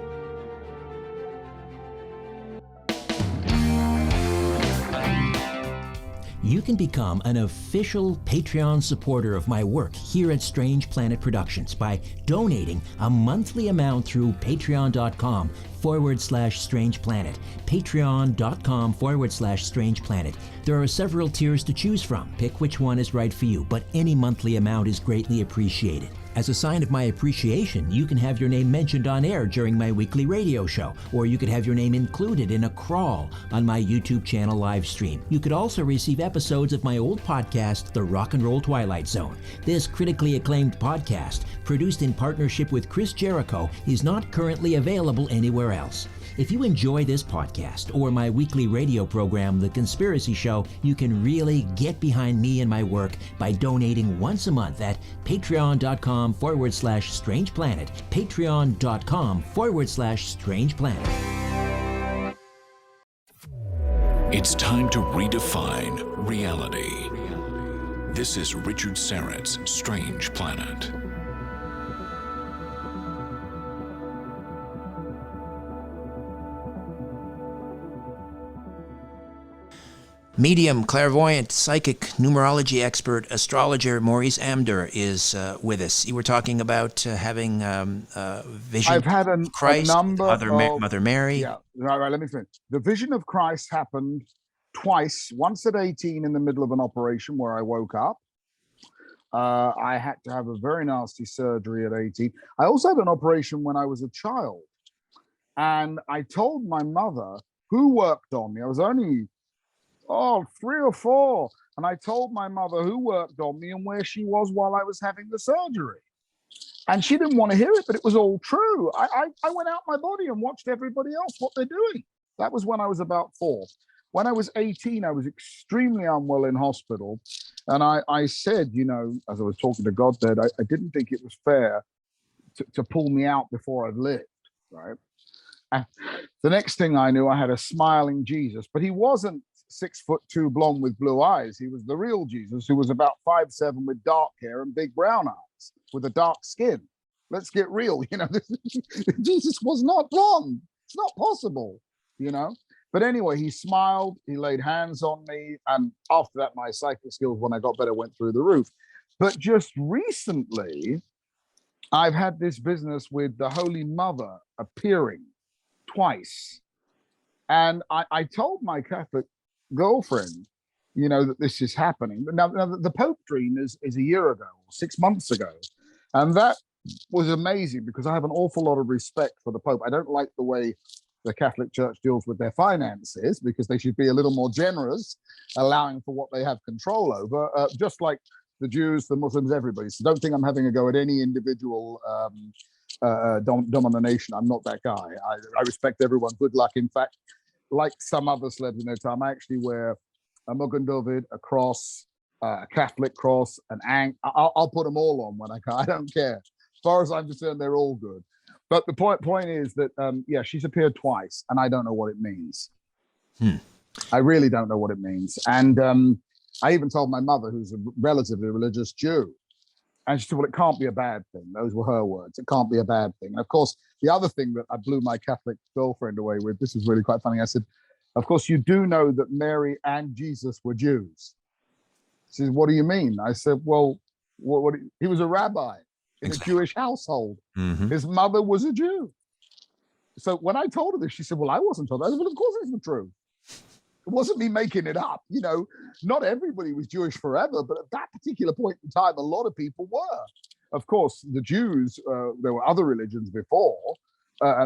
You can become an official Patreon supporter of my work here at Strange Planet Productions by donating a monthly amount through patreon.com/Strange Planet. Patreon.com/Strange Planet. There are several tiers to choose from. Pick which one is right for you, but any monthly amount is greatly appreciated. As a sign of my appreciation, you can have your name mentioned on air during my weekly radio show, or you could have your name included in a crawl on my YouTube channel live stream. You could also receive episodes of my old podcast, The Rock and Roll Twilight Zone. This critically acclaimed podcast, produced in partnership with Chris Jericho, is not currently available anywhere else. If you enjoy this podcast or my weekly radio program, The Conspiracy Show, you can really get behind me and my work by donating once a month at patreon.com/Strange Planet. Patreon.com/Strange Planet. It's time to redefine reality. This is Richard Syrett's Strange Planet. Medium, clairvoyant, psychic, numerology expert, astrologer Maurice Amdur is with us. You were talking about having vision. I've had of Christ, a number Mother Mary. Yeah, right, let me finish. The vision of Christ happened twice, once at 18 in the middle of an operation where I woke up. I had to have a very nasty surgery at 18. I also had an operation when I was a child. And I told my mother, who worked on me. I was only 3 or 4. And I told my mother who worked on me and where she was while I was having the surgery. And she didn't want to hear it, but it was all true. I went out my body and watched everybody else, what they're doing. That was when I was about 4. When I was 18, I was extremely unwell in hospital. And I said, as I was talking to God there, I didn't think it was fair to pull me out before I'd lived, right? And the next thing I knew, I had a smiling Jesus, but he wasn't 6'2" blonde with blue eyes. He was the real Jesus, who was about 5'7" with dark hair and big brown eyes with a dark skin. Let's get real, Jesus was not blonde. It's not possible, But anyway, he smiled, he laid hands on me. And after that, my psychic skills, when I got better, went through the roof. But just recently, I've had this business with the Holy Mother appearing twice. And I told my Catholic girlfriend, that this is happening. But now the Pope dream is a year ago, 6 months ago. And that was amazing because I have an awful lot of respect for the Pope. I don't like the way the Catholic Church deals with their finances because they should be a little more generous, allowing for what they have control over, just like the Jews, the Muslims, everybody. So don't think I'm having a go at any individual domination. I'm not that guy. I respect everyone. Good luck. In fact, like some other celebs in their time, I actually wear a Magen David, a cross, a Catholic cross, an Ankh. I'll put them all on when I can. I don't care. far as I'm concerned, they're all good. But the point is that, yeah, she's appeared twice, and I don't know what it means. I really don't know what it means. And I even told my mother, who's a relatively religious Jew, and she said, well, it can't be a bad thing. Those were her words. It can't be a bad thing. And of course, the other thing that I blew my Catholic girlfriend away with, this is really quite funny. I said, of course, you do know that Mary and Jesus were Jews. She said, what do you mean? I said, well, he was a rabbi in a Jewish household. His mother was a Jew. So when I told her this, she said, well, I wasn't told that. I said, well, of course it's the truth. It wasn't me making it up. You know, not everybody was Jewish forever, but at that particular point in time, a lot of people were. Of course, the Jews, there were other religions before.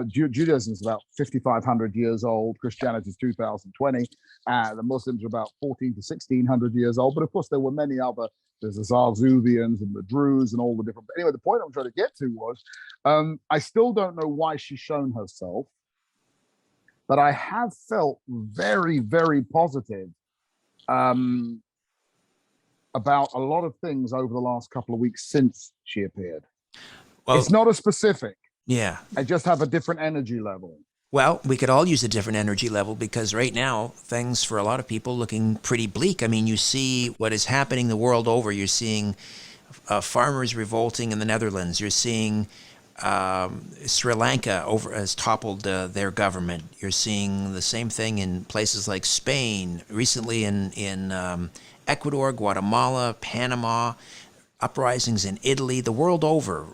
Judaism is about 5,500 years old. Christianity is 2020. The Muslims are about 14 to 1,600 years old. But of course, there were many other. There's the Zarzuvians and the Druze and all the different. Anyway, the point I'm trying to get to was, I still don't know why she's shown herself. But I have felt very, very positive about a lot of things over the last couple of weeks since she appeared. Well, it's not a specific. Yeah. I just have a different energy level. Well, we could all use a different energy level because right now, things for a lot of people looking pretty bleak. I mean, you see what is happening the world over. You're seeing farmers revolting in the Netherlands. You're seeing Sri Lanka has toppled their government. You're seeing the same thing in places like Spain, recently in Ecuador, Guatemala, Panama, uprisings in Italy, the world over,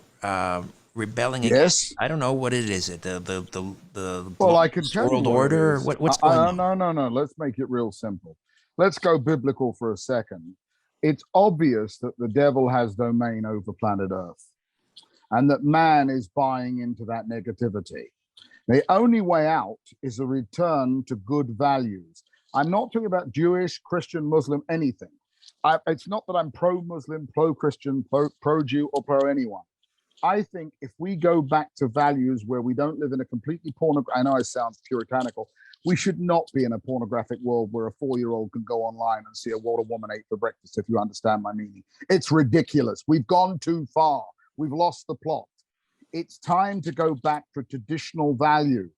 rebelling against. I don't know what it is. Well, I can tell world you order. What's going on? No. Let's make it real simple. Let's go biblical for a second. It's obvious that the devil has domain over planet Earth, and that man is buying into that negativity. The only way out is a return to good values. I'm not talking about Jewish, Christian, Muslim, anything. It's not that I'm pro-Muslim, pro-Christian, pro-Jew, or pro-anyone. I think if we go back to values where we don't live in a completely I know I sound puritanical, we should not be in a pornographic world where a 4-year-old can go online and see what a woman ate for breakfast, if you understand my meaning. It's ridiculous. We've gone too far. We've lost the plot. It's time to go back to traditional values.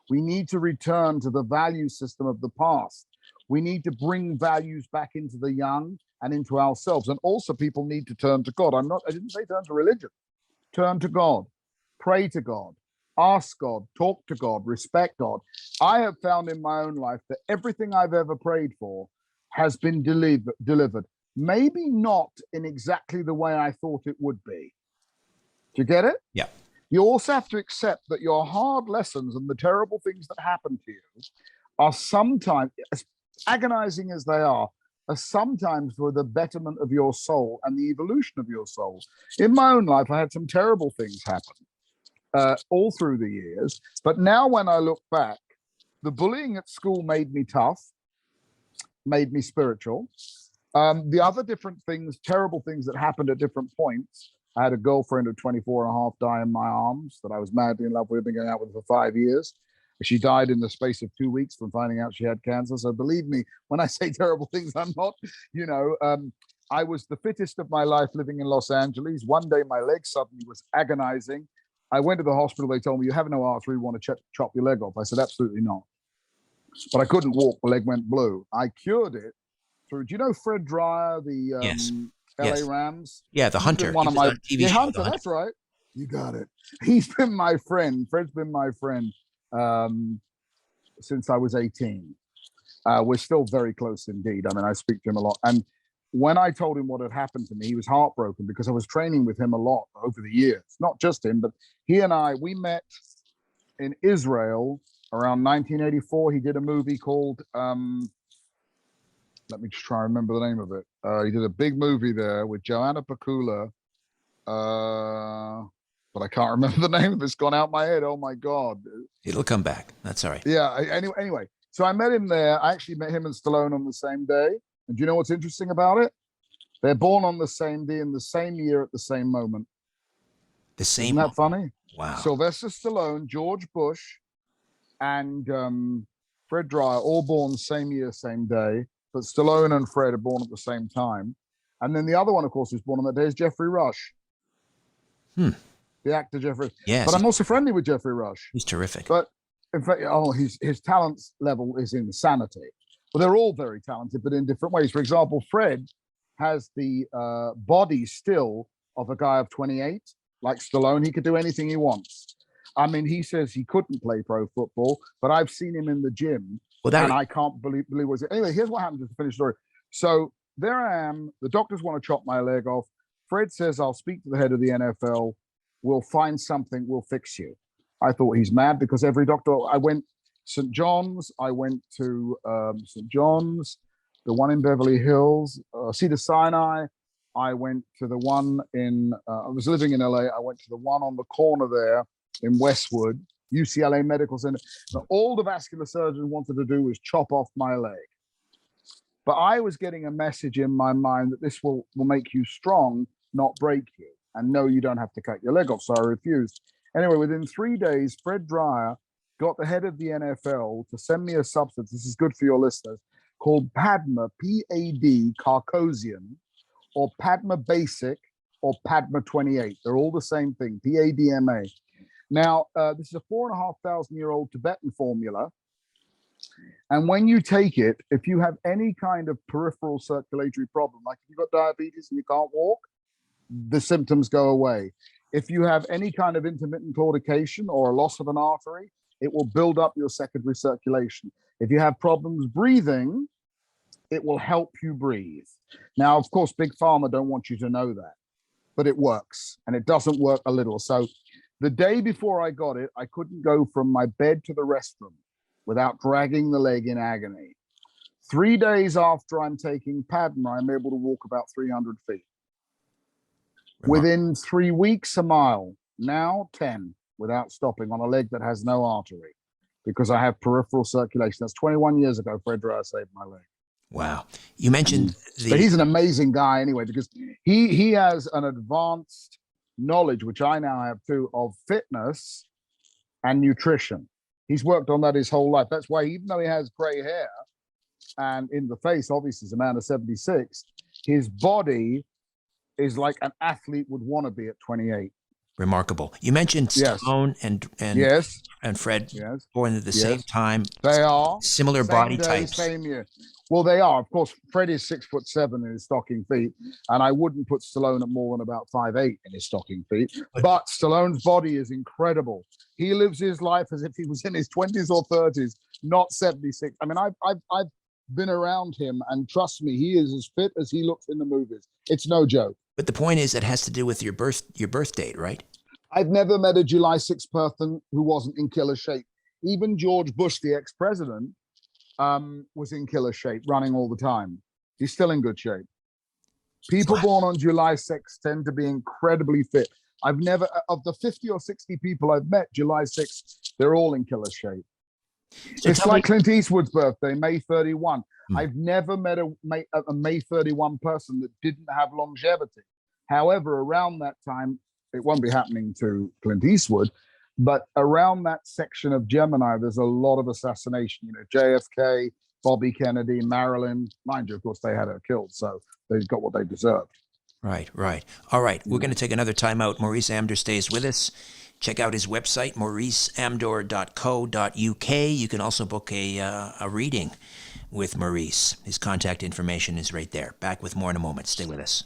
We need to return to the value system of the past. We need to bring values back into the young and into ourselves. And also people need to turn to God. I didn't say turn to religion. Turn to God, pray to God, ask God, talk to God, respect God. I have found in my own life that everything I've ever prayed for has been delivered. Maybe not in exactly the way I thought it would be. Do you get it? Yeah. You also have to accept that your hard lessons and the terrible things that happen to you are sometimes, as agonizing as they are sometimes for the betterment of your soul and the evolution of your soul. In my own life, I had some terrible things happen all through the years. But now when I look back, the bullying at school made me tough, made me spiritual. The other different things, terrible things that happened at different points. I had a girlfriend of 24 and a half die in my arms that I was madly in love with, been going out with for 5 years. She died in the space of 2 weeks from finding out she had cancer. So believe me, when I say terrible things, I'm not, I was the fittest of my life living in Los Angeles. One day my leg suddenly was agonizing. I went to the hospital. They told me, you have no artery. We want to chop your leg off. I said, absolutely not. But I couldn't walk. The leg went blue. I cured it through, do you know Fred Dryer, the Yes. LA Rams? Yeah, the Hunter. One of my TV show, Hunter, that's right. You got it. He's been my friend. Fred's been my friend since I was 18. We're still very close indeed. I mean, I speak to him a lot. And when I told him what had happened to me, he was heartbroken because I was training with him a lot over the years. Not just him, but he and we met in Israel around 1984. He did a movie called, let me just try and remember the name of it. He did a big movie there with Joanna Pakula, but I can't remember the name of it. It's gone out my head. Oh my God. It'll come back. That's all right. Yeah. Anyway, so I met him there. I actually met him and Stallone on the same day. And do you know what's interesting about it? They're born on the same day in the same year at the same moment. The same. Isn't that funny? Wow. Sylvester Stallone, George Bush, and Fred Dryer, all born the same year, same day. But Stallone and Fred are born at the same time. And then the other one, of course, who's born on that day is Jeffrey Rush. the actor Jeffries. Yes. But I'm also friendly with Jeffrey Rush. He's terrific. But in fact, his talent level is insanity. Well, they're all very talented, but in different ways. For example, Fred has the body still of a guy of 28, like Stallone. He could do anything he wants. I mean, he says he couldn't play pro football, but I've seen him in the gym, and I can't believe what it. Anyway, here's what happened to finish the story. So there I am. The doctors want to chop my leg off. Fred says, I'll speak to the head of the NFL. We'll find something. We'll fix you. I thought he's mad because every doctor, I went St. John's, I went to St. John's, the one in Beverly Hills, Cedar Sinai. I went to the one in, I was living in LA. I went to the one on the corner there in Westwood, UCLA Medical Center. Now, all the vascular surgeon wanted to do was chop off my leg. But I was getting a message in my mind that this will make you strong, not break you. And no, you don't have to cut your leg off. So I refused. Anyway, within 3 days, Fred Dreyer got the head of the NFL to send me a substance. This is good for your listeners, called Padma, P-A-D, Carcosian, or Padma Basic, or Padma 28. They're all the same thing, P-A-D-M-A. Now, this is a 4,500-year-old Tibetan formula. And when you take it, if you have any kind of peripheral circulatory problem, like if you've got diabetes and you can't walk, the symptoms go away. If you have any kind of intermittent claudication or a loss of an artery, it will build up your secondary circulation. If you have problems breathing, it will help you breathe. Now, of course, Big Pharma don't want you to know that, but it works, and it doesn't work a little. So the day before I got it, I couldn't go from my bed to the restroom without dragging the leg in agony. 3 days after I'm taking Padma, I'm able to walk about 300 feet. Within 3 weeks, a mile. Now 10 without stopping on a leg that has no artery because I have peripheral circulation. That's 21 years ago, Fred Dreyer saved my leg. Wow. You mentioned But he's an amazing guy anyway, because he has an advanced knowledge, which I now have too, of fitness and nutrition. He's worked on that his whole life. That's why, even though he has gray hair and in the face, obviously, he's a man of 76, his body is like an athlete would want to be at 28. Remarkable. You mentioned Stallone and Fred born at the same time. They are. Similar same body day, types. Same year. Well, they are. Of course, Fred is 6'7" in his stocking feet, and I wouldn't put Stallone at more than about 5'8" in his stocking feet. But Stallone's body is incredible. He lives his life as if he was in his 20s or 30s, not 76. I mean, I've been around him, and trust me, he is as fit as he looks in the movies. It's no joke. But the point is, it has to do with your birth date, right? I've never met a July 6th person who wasn't in killer shape. Even George Bush, the ex-president, was in killer shape, running all the time. He's still in good shape. People born on July 6th tend to be incredibly fit. I've never, of the 50 or 60 people I've met, July 6th, they're all in killer shape. So it's like Clint Eastwood's birthday, May 31. I've never met a May 31 person that didn't have longevity. However, around that time, it won't be happening to Clint Eastwood, but around that section of Gemini, there's a lot of assassination. You know, JFK, Bobby Kennedy, Marilyn. Mind you, of course, they had her killed, so they got what they deserved. Right. All right, we're going to take another time out. Maurice Amdur stays with us. Check out his website, mauriceamdur.co.uk. You can also book a reading with Maurice. His contact information is right there. Back with more in a moment. Stay with us.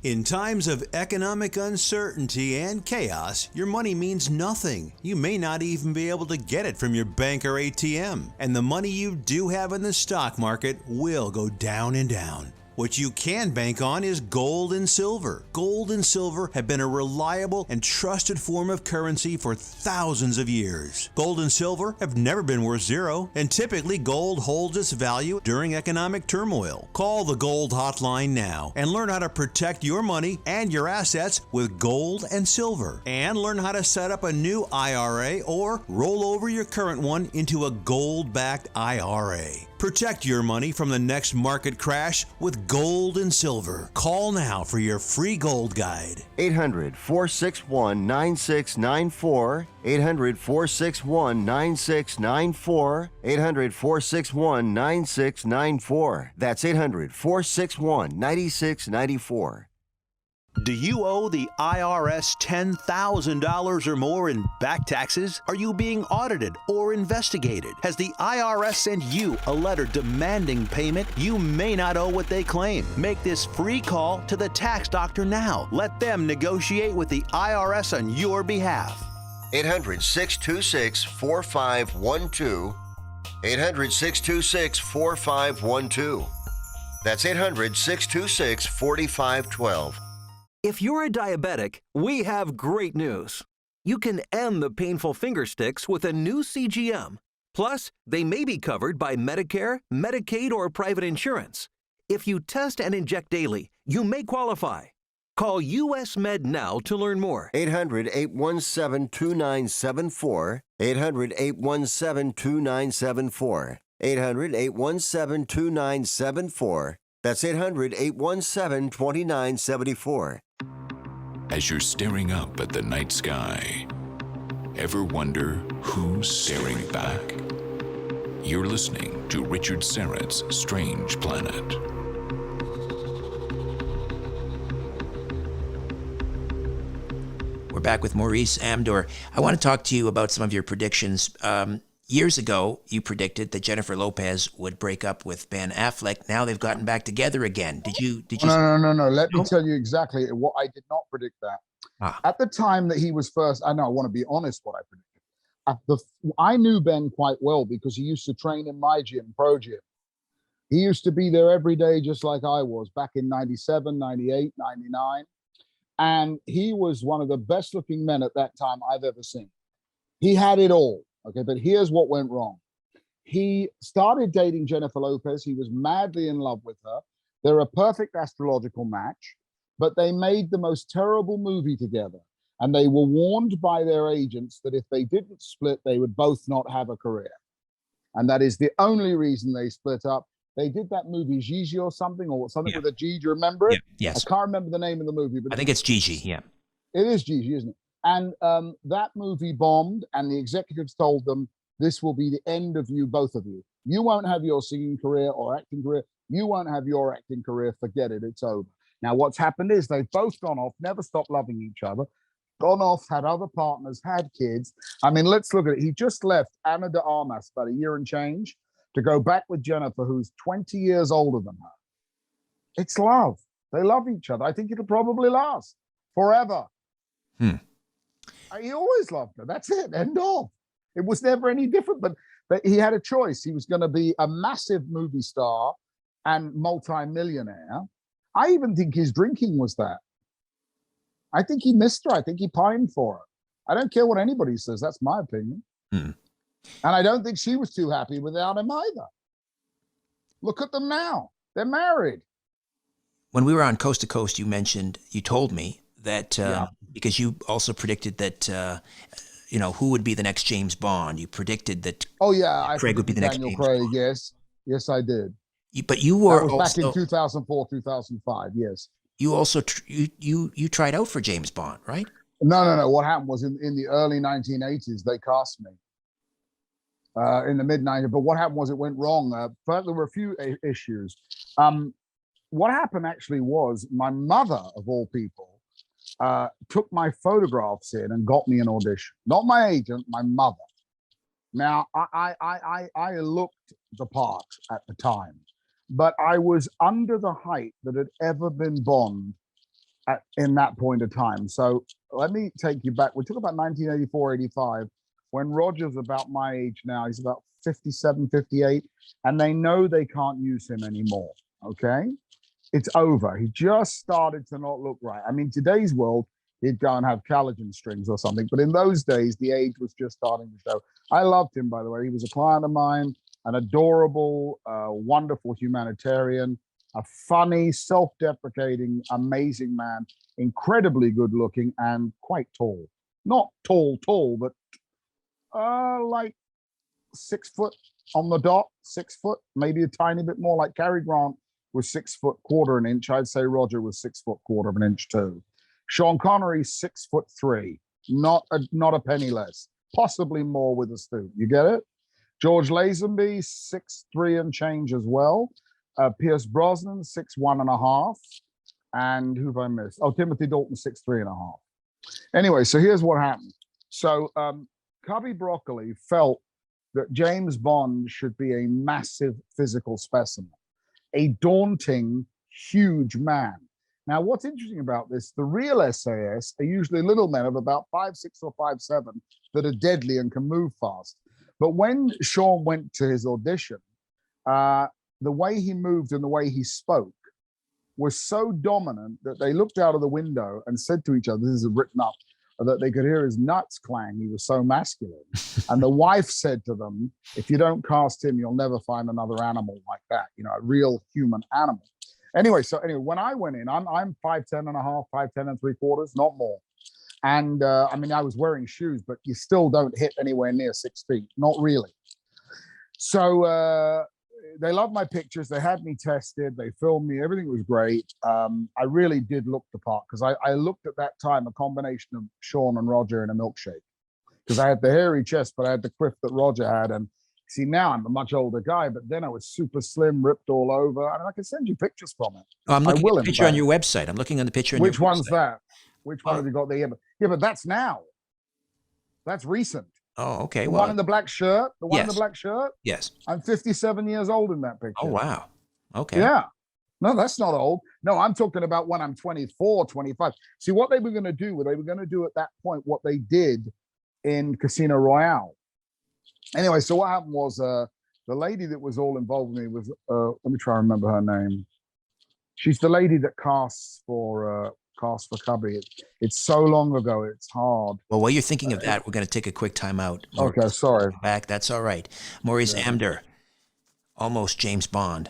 In times of economic uncertainty and chaos, your money means nothing. You may not even be able to get it from your bank or ATM. And the money you do have in the stock market will go down and down. What you can bank on is gold and silver. Gold and silver have been a reliable and trusted form of currency for thousands of years. Gold and silver have never been worth zero, and typically gold holds its value during economic turmoil. Call the Gold Hotline now and learn how to protect your money and your assets with gold and silver. And learn how to set up a new IRA or roll over your current one into a gold-backed IRA. Protect your money from the next market crash with gold and silver. Call now for your free gold guide. 800-461-9694. 800-461-9694. 800-461-9694. That's 800-461-9694. Do you owe the IRS $10,000 or more in back taxes? Are you being audited or investigated? Has the IRS sent you a letter demanding payment? You may not owe what they claim. Make this free call to the tax doctor now. Let them negotiate with the IRS on your behalf. 800-626-4512. 800-626-4512. That's 800-626-4512. If you're a diabetic, we have great news. You can end the painful finger sticks with a new CGM. Plus, they may be covered by Medicare, Medicaid, or private insurance. If you test and inject daily, you may qualify. Call US Med now to learn more. 800-817-2974. 800-817-2974. 800-817-2974. That's 800-817-2974. As you're staring up at the night sky, ever wonder who's staring back? You're listening to Richard Syrett's Strange Planet. We're back with Maurice Amdur. I want to talk to you about some of your predictions. Years ago, you predicted that Jennifer Lopez would break up with Ben Affleck. Now they've gotten back together again. Did you? No. Let me tell you exactly what I did not predict that. At the time that he was first, I want to be honest what I predicted. I knew Ben quite well because he used to train in my gym, Pro Gym. He used to be there every day just like I was back in 97, 98, 99. And he was one of the best looking men at that time I've ever seen. He had it all. Okay, but here's what went wrong. He started dating Jennifer Lopez. He was madly in love with her. They're a perfect astrological match, but they made the most terrible movie together. And they were warned by their agents that if they didn't split, they would both not have a career. And that is the only reason they split up. They did that movie Gigi or something with a G. Do you remember it? Yeah. Yes. I can't remember the name of the movie, but I think it's Gigi. Yeah. It is Gigi, isn't it? And that movie bombed, and the executives told them, this will be the end of you, both of you. You won't have your singing career or acting career. You won't have your acting career. Forget it. It's over. Now, what's happened is they've both gone off, never stopped loving each other, gone off, had other partners, had kids. I mean, let's look at it. He just left Ana de Armas about a year and change to go back with Jennifer, who's 20 years older than her. It's love. They love each other. I think it'll probably last forever. He always loved her. That's it. End of. It was never any different. But he had a choice. He was going to be a massive movie star and multi-millionaire. I even think his drinking was that. I think he missed her. I think he pined for her. I don't care what anybody says. That's my opinion. And I don't think she was too happy without him either. Look at them now. They're married. When we were on Coast to Coast, you told me that because you also predicted that, who would be the next James Bond. You predicted that Craig would be the next Daniel James Craig, Bond. Yes, I did. But you were that was also, back in 2004, 2005, yes. You also, you tried out for James Bond, right? No. What happened was in the early 1980s, they cast me. In the mid-90s, but what happened was it went wrong. But there were a few issues. What happened actually was my mother, of all people, took my photographs in and got me an audition. Not my agent, my mother. Now, I looked the part at the time, but I was under the height that had ever been Bond in that point of time. So let me take you back. We talk about 1984, 85, when Roger's about my age now. He's about 57, 58, and they know they can't use him anymore, okay? It's over. He just started to not look right. I mean, today's world, he'd go and have collagen strings or something. But in those days, the age was just starting to show. I loved him, by the way. He was a client of mine, an adorable, wonderful humanitarian, a funny, self-deprecating, amazing man, incredibly good looking and quite tall. Not tall, but like 6 foot on the dot, 6 foot, maybe a tiny bit more. Like Cary Grant was 6 foot quarter an inch. I'd say Roger was 6 foot quarter of an inch too. Sean Connery 6'3", not a penny less, possibly more with a suit. You get it? George Lazenby 6'3" and change as well. Pierce Brosnan 6'1.5". And who have I missed? Oh, Timothy Dalton, 6'3.5". Anyway, so here's what happened. So Cubby Broccoli felt that James Bond should be a massive physical specimen, a daunting, huge man. Now, what's interesting about this, the real SAS are usually little men of about 5'6" or 5'7" that are deadly and can move fast. But when Sean went to his audition, the way he moved and the way he spoke was so dominant that they looked out of the window and said to each other, this is written up, that they could hear his nuts clang. He was so masculine. And the wife said to them, if you don't cast him, you'll never find another animal like that, you know, a real human animal. Anyway, when I went in, I'm 5'10 and a half, 5'10 and 3/4, not more. And I mean, I was wearing shoes, but you still don't hit anywhere near 6 feet, not really. So they loved my pictures. They had me tested. They filmed me. Everything was great. I really did look the part because I looked at that time a combination of Sean and Roger in a milkshake, because I had the hairy chest, but I had the quiff that Roger had. And see, now I'm a much older guy, but then I was super slim, ripped all over. I mean, I can send you pictures from it. Oh, I'm looking at the picture on your website. I'm looking on the picture on your website. Which one's that? Which one have you got there? Yeah, but that's now. That's recent. Oh, okay. The one in the black shirt. The one in the black shirt. Yes. I'm 57 years old in that picture. Oh, wow. Okay. Yeah. No, that's not old. No, I'm talking about when I'm 24, 25. See, what they were going to do, they were going to do at that point what they did in Casino Royale. Anyway, so what happened was the lady that was all involved with me was, let me try and remember her name. She's the lady that casts for Cubby. It's so long ago, it's hard. Well, while you're thinking of that, we're going to take a quick time out. Okay, sorry. Back, that's all right. Maurice Amdur, almost James Bond.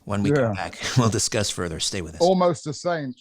When we come back, we'll discuss further. Stay with us. Almost a saint.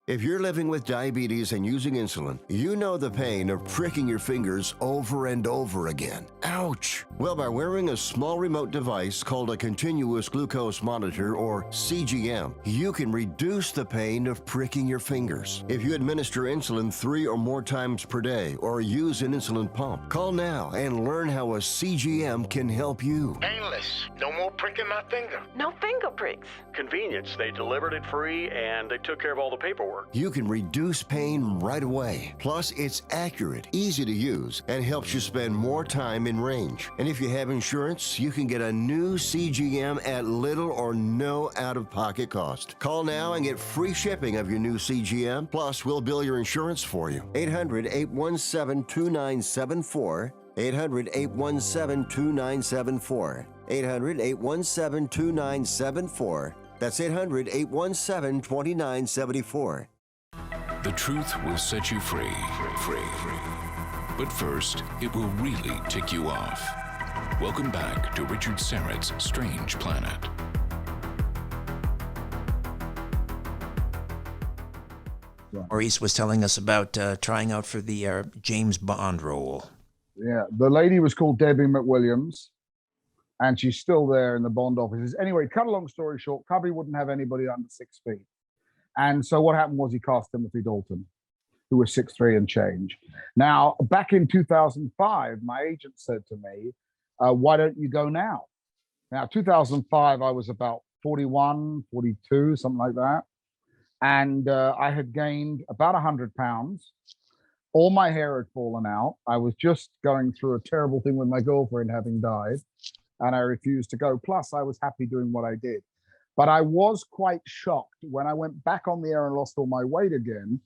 If you're living with diabetes and using insulin, you know the pain of pricking your fingers over and over again. Ouch! Well, by wearing a small remote device called a continuous glucose monitor, or CGM, you can reduce the pain of pricking your fingers. If you administer insulin 3 or more times per day or use an insulin pump, call now and learn how a CGM can help you. Painless. No more pricking my finger. No finger pricks. Convenience. They delivered it free and they took care of all the paperwork. You can reduce pain right away. Plus, it's accurate, easy to use, and helps you spend more time in range. And if you have insurance, you can get a new CGM at little or no out-of-pocket cost. Call now and get free shipping of your new CGM. Plus, we'll bill your insurance for you. 800-817-2974. 800-817-2974. 800-817-2974. That's 800-817-2974. The truth will set you free. But first, it will really tick you off. Welcome back to Richard Syrett's Strange Planet. Maurice was telling us about trying out for the James Bond role. Yeah, the lady was called Debbie McWilliams, and she's still there in the Bond offices. Anyway, cut a long story short, Cubby wouldn't have anybody under 6 feet. And so what happened was he cast Timothy Dalton, who was 6'3" and change. Now, back in 2005, my agent said to me, why don't you go now? Now, 2005, I was about 41, 42, something like that. And I had gained about 100 pounds. All my hair had fallen out. I was just going through a terrible thing with my girlfriend having died, and I refused to go. Plus, I was happy doing what I did. But I was quite shocked when I went back on the air and lost all my weight again.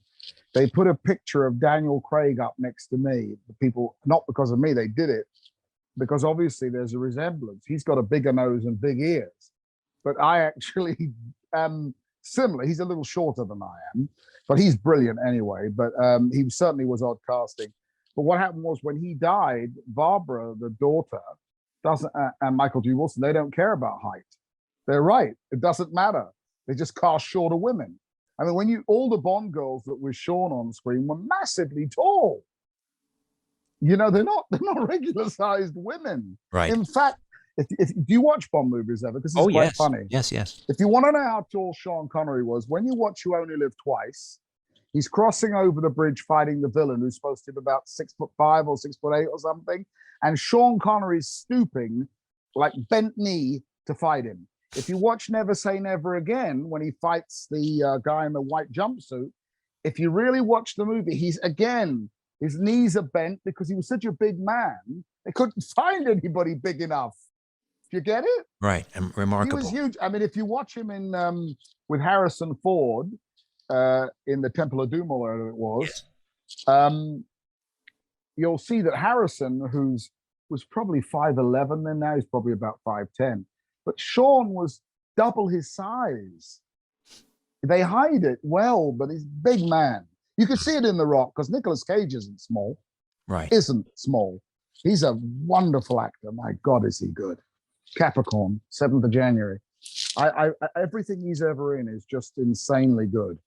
They put a picture of Daniel Craig up next to me. The people, not because of me, they did it, because obviously there's a resemblance. He's got a bigger nose and big ears, but I actually am similar. He's a little shorter than I am, but he's brilliant anyway. But he certainly was odd casting. But what happened was when he died, Barbara, the daughter, doesn't, and Michael G. Wilson, they don't care about height. They're right. It doesn't matter. They just cast shorter women. I mean, all the Bond girls that were shown on screen were massively tall. You know, they're not regular sized women. Right. In fact, if do you watch Bond movies ever? Because it's quite funny. Yes. If you want to know how tall Sean Connery was, when you watch You Only Live Twice, he's crossing over the bridge fighting the villain who's supposed to be about 6'5" or 6'8" or something. And Sean Connery's stooping, like bent knee, to fight him. If you watch Never Say Never Again, when he fights the guy in the white jumpsuit, if you really watch the movie, his knees are bent because he was such a big man. They couldn't find anybody big enough. Do you get it? Right. And remarkable. He was huge. I mean, if you watch him in with Harrison Ford in the Temple of Doom, or whatever it was, yes. You'll see that Harrison, was probably 5'11", then now he's probably about 5'10". But Sean was double his size. They hide it well, but he's a big man. You can see it in The Rock, because Nicolas Cage isn't small. Right. Isn't small. He's a wonderful actor. My God, is he good. Capricorn, 7th of January. I everything he's ever in is just insanely good.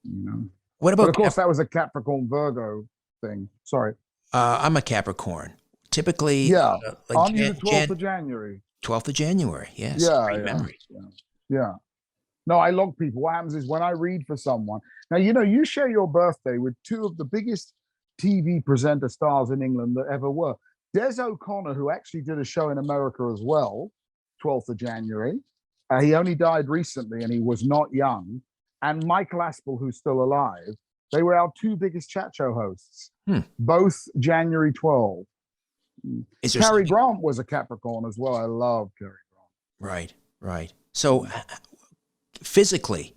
You know. What about? But of course, that was a Capricorn Virgo thing. Sorry. I'm a Capricorn. Typically, yeah. Like on the 12th of January. 12th of January. Yes. Yeah. Great Yeah, memory. yeah. No, I log people. What happens is when I read for someone. Now, you share your birthday with two of the biggest TV presenter stars in England that ever were. Des O'Connor, who actually did a show in America as well, 12th of January. He only died recently and he was not young. And Michael Aspel, who's still alive. They were our two biggest chat show hosts, both January 12. Cary Grant was a Capricorn as well. I love Cary Grant. Right. So physically,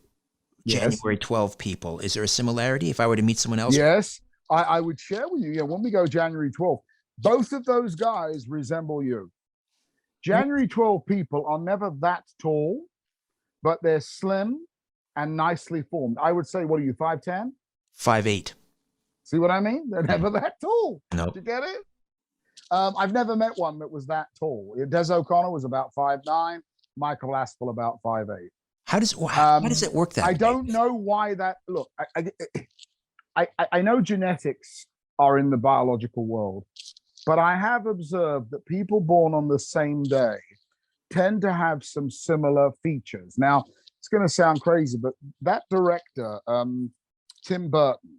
yes. January 12 people, is there a similarity if I were to meet someone else? Yes, I would share with you. Yeah, when we go January 12th, both of those guys resemble you. January 12 people are never that tall, but they're slim and nicely formed. I would say, what are you, 5'10"? 5'8". See what I mean? They're never that tall. Nope. Did you get it? I've never met one that was that tall. Des O'Connor was about 5'9", Michael Aspel about 5'8". How does it work that way? I don't know why that. Look, I know genetics are in the biological world, but I have observed that people born on the same day tend to have some similar features. Now, it's going to sound crazy, but that director, Tim Burton,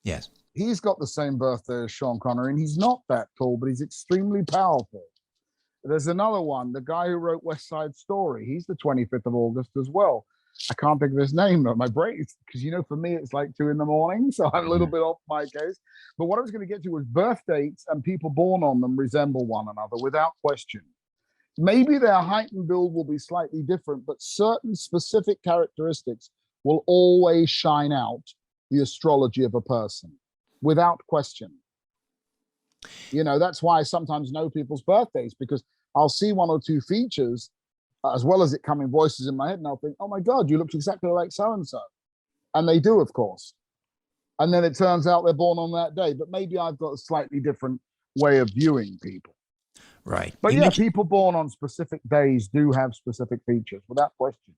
yes, he's got the same birthday as Sean Connery, and he's not that tall, but he's extremely powerful. There's another one, the guy who wrote West Side Story. He's the 25th of August as well. I can't think of his name, though. My brain, because for me, it's like 2 a.m, so I'm a little bit off my case. But what I was going to get to was birth dates and people born on them resemble one another without question. Maybe their height and build will be slightly different, but certain specific characteristics will always shine out the astrology of a person without question. That's why I sometimes know people's birthdays, because I'll see one or two features as well as it coming voices in my head, and I'll think, oh my God, you look exactly like so-and-so. And they do, of course. And then it turns out they're born on that day, but maybe I've got a slightly different way of viewing people. Right. But people born on specific days do have specific features, without question.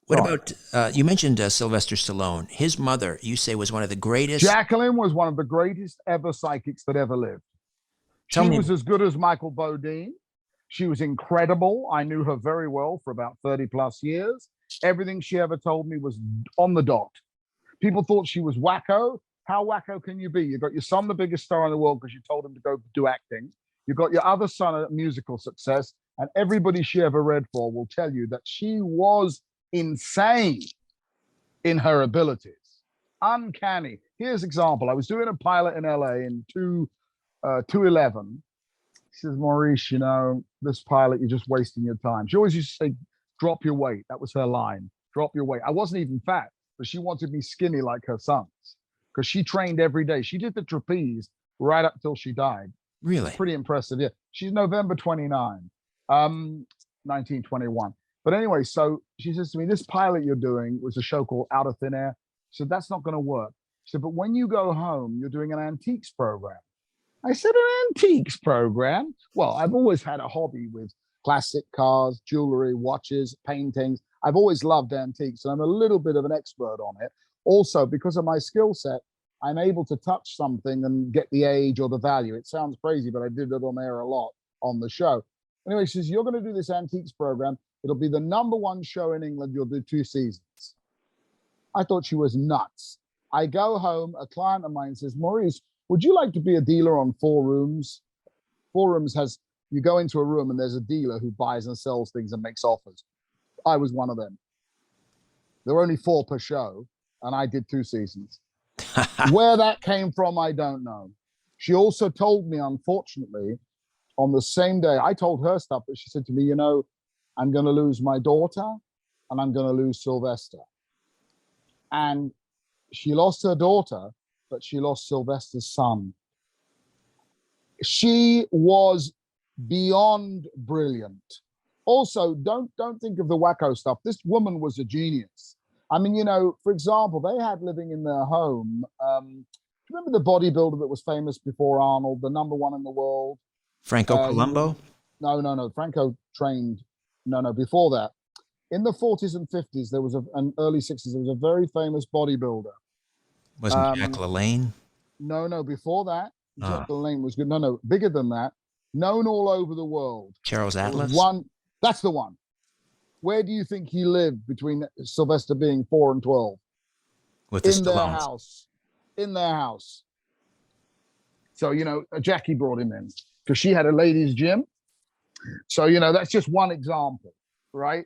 What about, you mentioned Sylvester Stallone. His mother, you say, was one of the greatest. Jacqueline was one of the greatest ever psychics that ever lived. She was as good as Michael Bodine. She was incredible. I knew her very well for about 30 plus years. Everything she ever told me was on the dot. People thought she was wacko. How wacko can you be? You got your son, the biggest star in the world, because you told him to go do acting. You got your other son at musical success, and everybody she ever read for will tell you that she was insane in her abilities. Uncanny. Here's an example. I was doing a pilot in LA in 211. She says, Maurice, this pilot, you're just wasting your time. She always used to say, drop your weight. That was her line. Drop your weight. I wasn't even fat, but she wanted me skinny like her sons, because she trained every day. She did the trapeze right up till she died. Really? Pretty impressive. Yeah. She's November 29, 1921. But anyway, so she says to me, this pilot you're doing was a show called Out of Thin Air. She said, that's not going to work. She said, but when you go home, you're doing an antiques program. I said, an antiques program? Well, I've always had a hobby with classic cars, jewelry, watches, paintings. I've always loved antiques, and I'm a little bit of an expert on it. Also, because of my skill set, I'm able to touch something and get the age or the value. It sounds crazy, but I did it on air a lot on the show. Anyway, she says, you're going to do this antiques program. It'll be the #1 show in England. You'll do 2 seasons. I thought she was nuts. I go home, a client of mine says, Maurice, would you like to be a dealer on Four Rooms? Four Rooms has You go into a room and there's a dealer who buys and sells things and makes offers. I was one of them. There were only 4 per show, and I did 2 seasons. Where that came from, I don't know. She also told me, unfortunately, on the same day, I told her stuff, but she said to me, you know, I'm going to lose my daughter and I'm going to lose Sylvester. And she lost her daughter, but she lost Sylvester's son. She was beyond brilliant. Also, don't think of the wacko stuff. This woman was a genius. I mean, you know, for example, they had living in their home. Do you remember the bodybuilder that was famous before Arnold, the #1 in the world? Franco Columbo? No. Franco trained. No, before that. In the 40s and 50s, there was and early 60s, there was a very famous bodybuilder. Wasn't Jack LaLanne? No, before that. Jack LaLanne was good. No, bigger than that. Known all over the world. Charles Atlas? That's the one. Where do you think he lived between Sylvester being 4 and 12? With the in their Stallones. house. In their house. So, you know, Jackie brought him in because she had a ladies' gym. So, you know, that's just one example, right?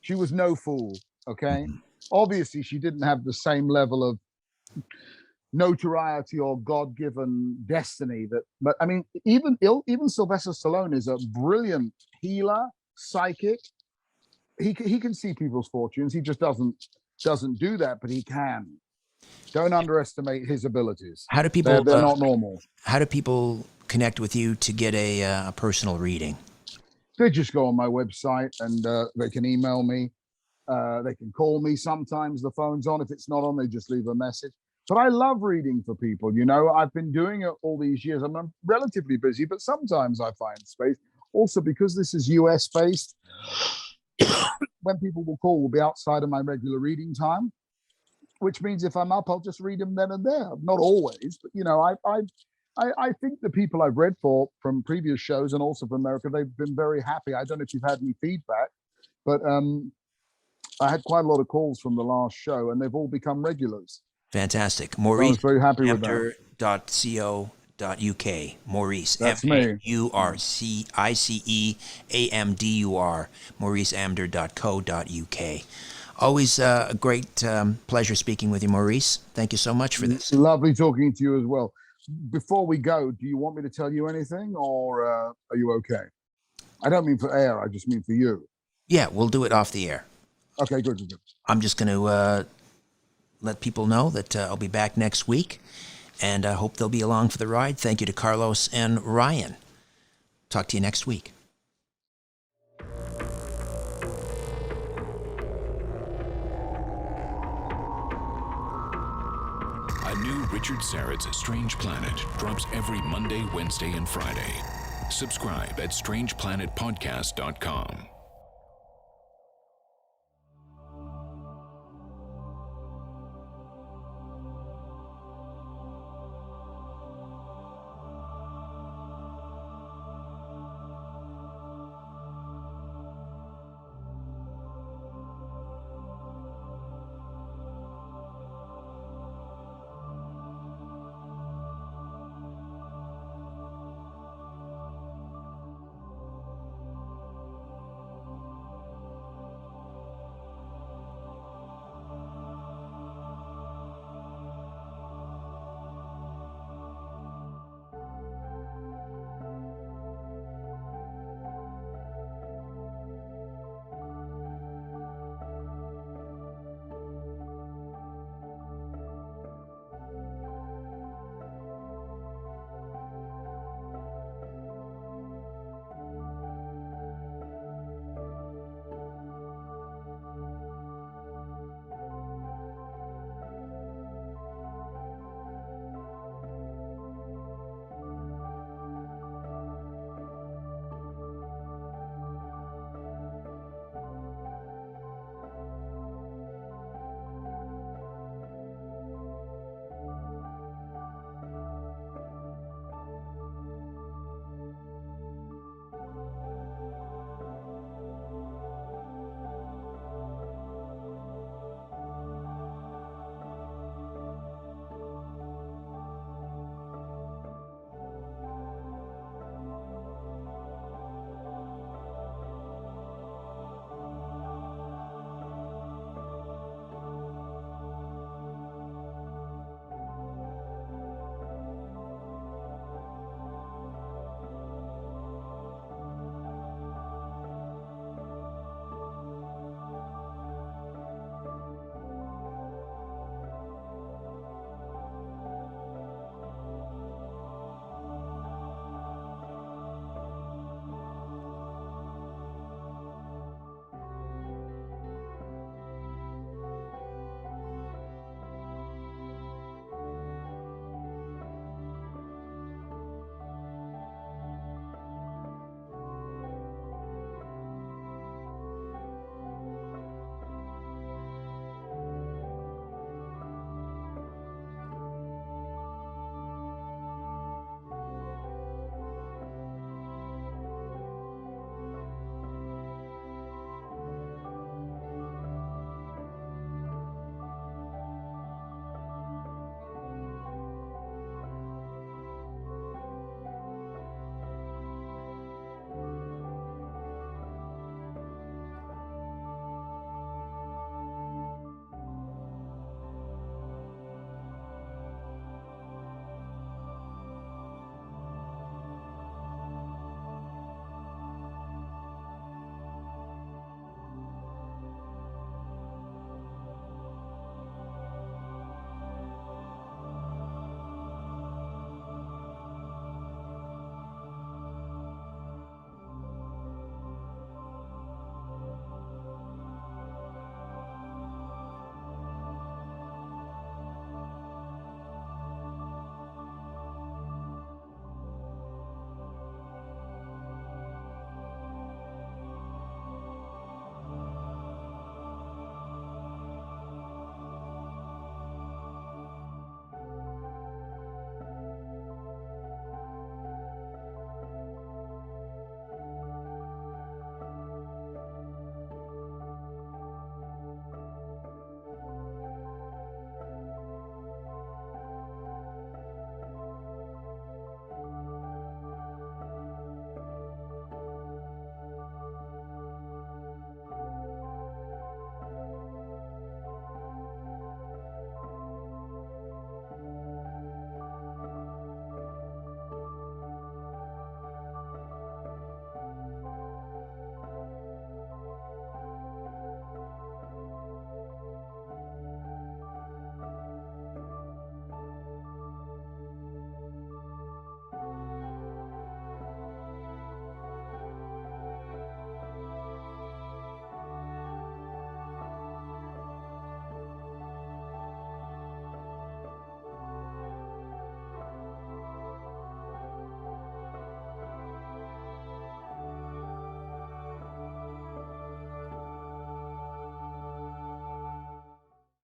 She was no fool, okay? Obviously, she didn't have the same level of notoriety or God-given destiny but I mean, even Sylvester Stallone is a brilliant healer, psychic. He can see people's fortunes. He just doesn't do that, but he can. Don't underestimate his abilities. How do people? They're not normal. How do people connect with you to get a personal reading? They just go on my website and they can email me. They can call me. Sometimes the phone's on. If it's not on, they just leave a message. But I love reading for people. You know, I've been doing it all these years. I'm relatively busy, but sometimes I find space. Also, because this is US based, when people will call, will be outside of my regular reading time, which means if I'm up, I'll just read them then and there. Not always, but you know, I think the people I've read for from previous shows and also from America, they've been very happy. I don't know if you've had any feedback, but I had quite a lot of calls from the last show, and they've all become regulars. Fantastic. Maurice. I was very happy with that. .co.uk. Maurice. That's me. MauriceAmdur. MauriceAmdur.co.uk. Always a great pleasure speaking with you, Maurice. Thank you so much for this. Lovely talking to you as well. Before we go, do you want me to tell you anything, or are you okay? I don't mean for air. I just mean for you. Yeah, we'll do it off the air. Okay, good. I'm just going to let people know that I'll be back next week, and I hope they'll be along for the ride. Thank you to Carlos and Ryan. Talk to you next week. A new Richard Syrett's Strange Planet drops every Monday, Wednesday, and Friday. Subscribe at strangeplanetpodcast.com.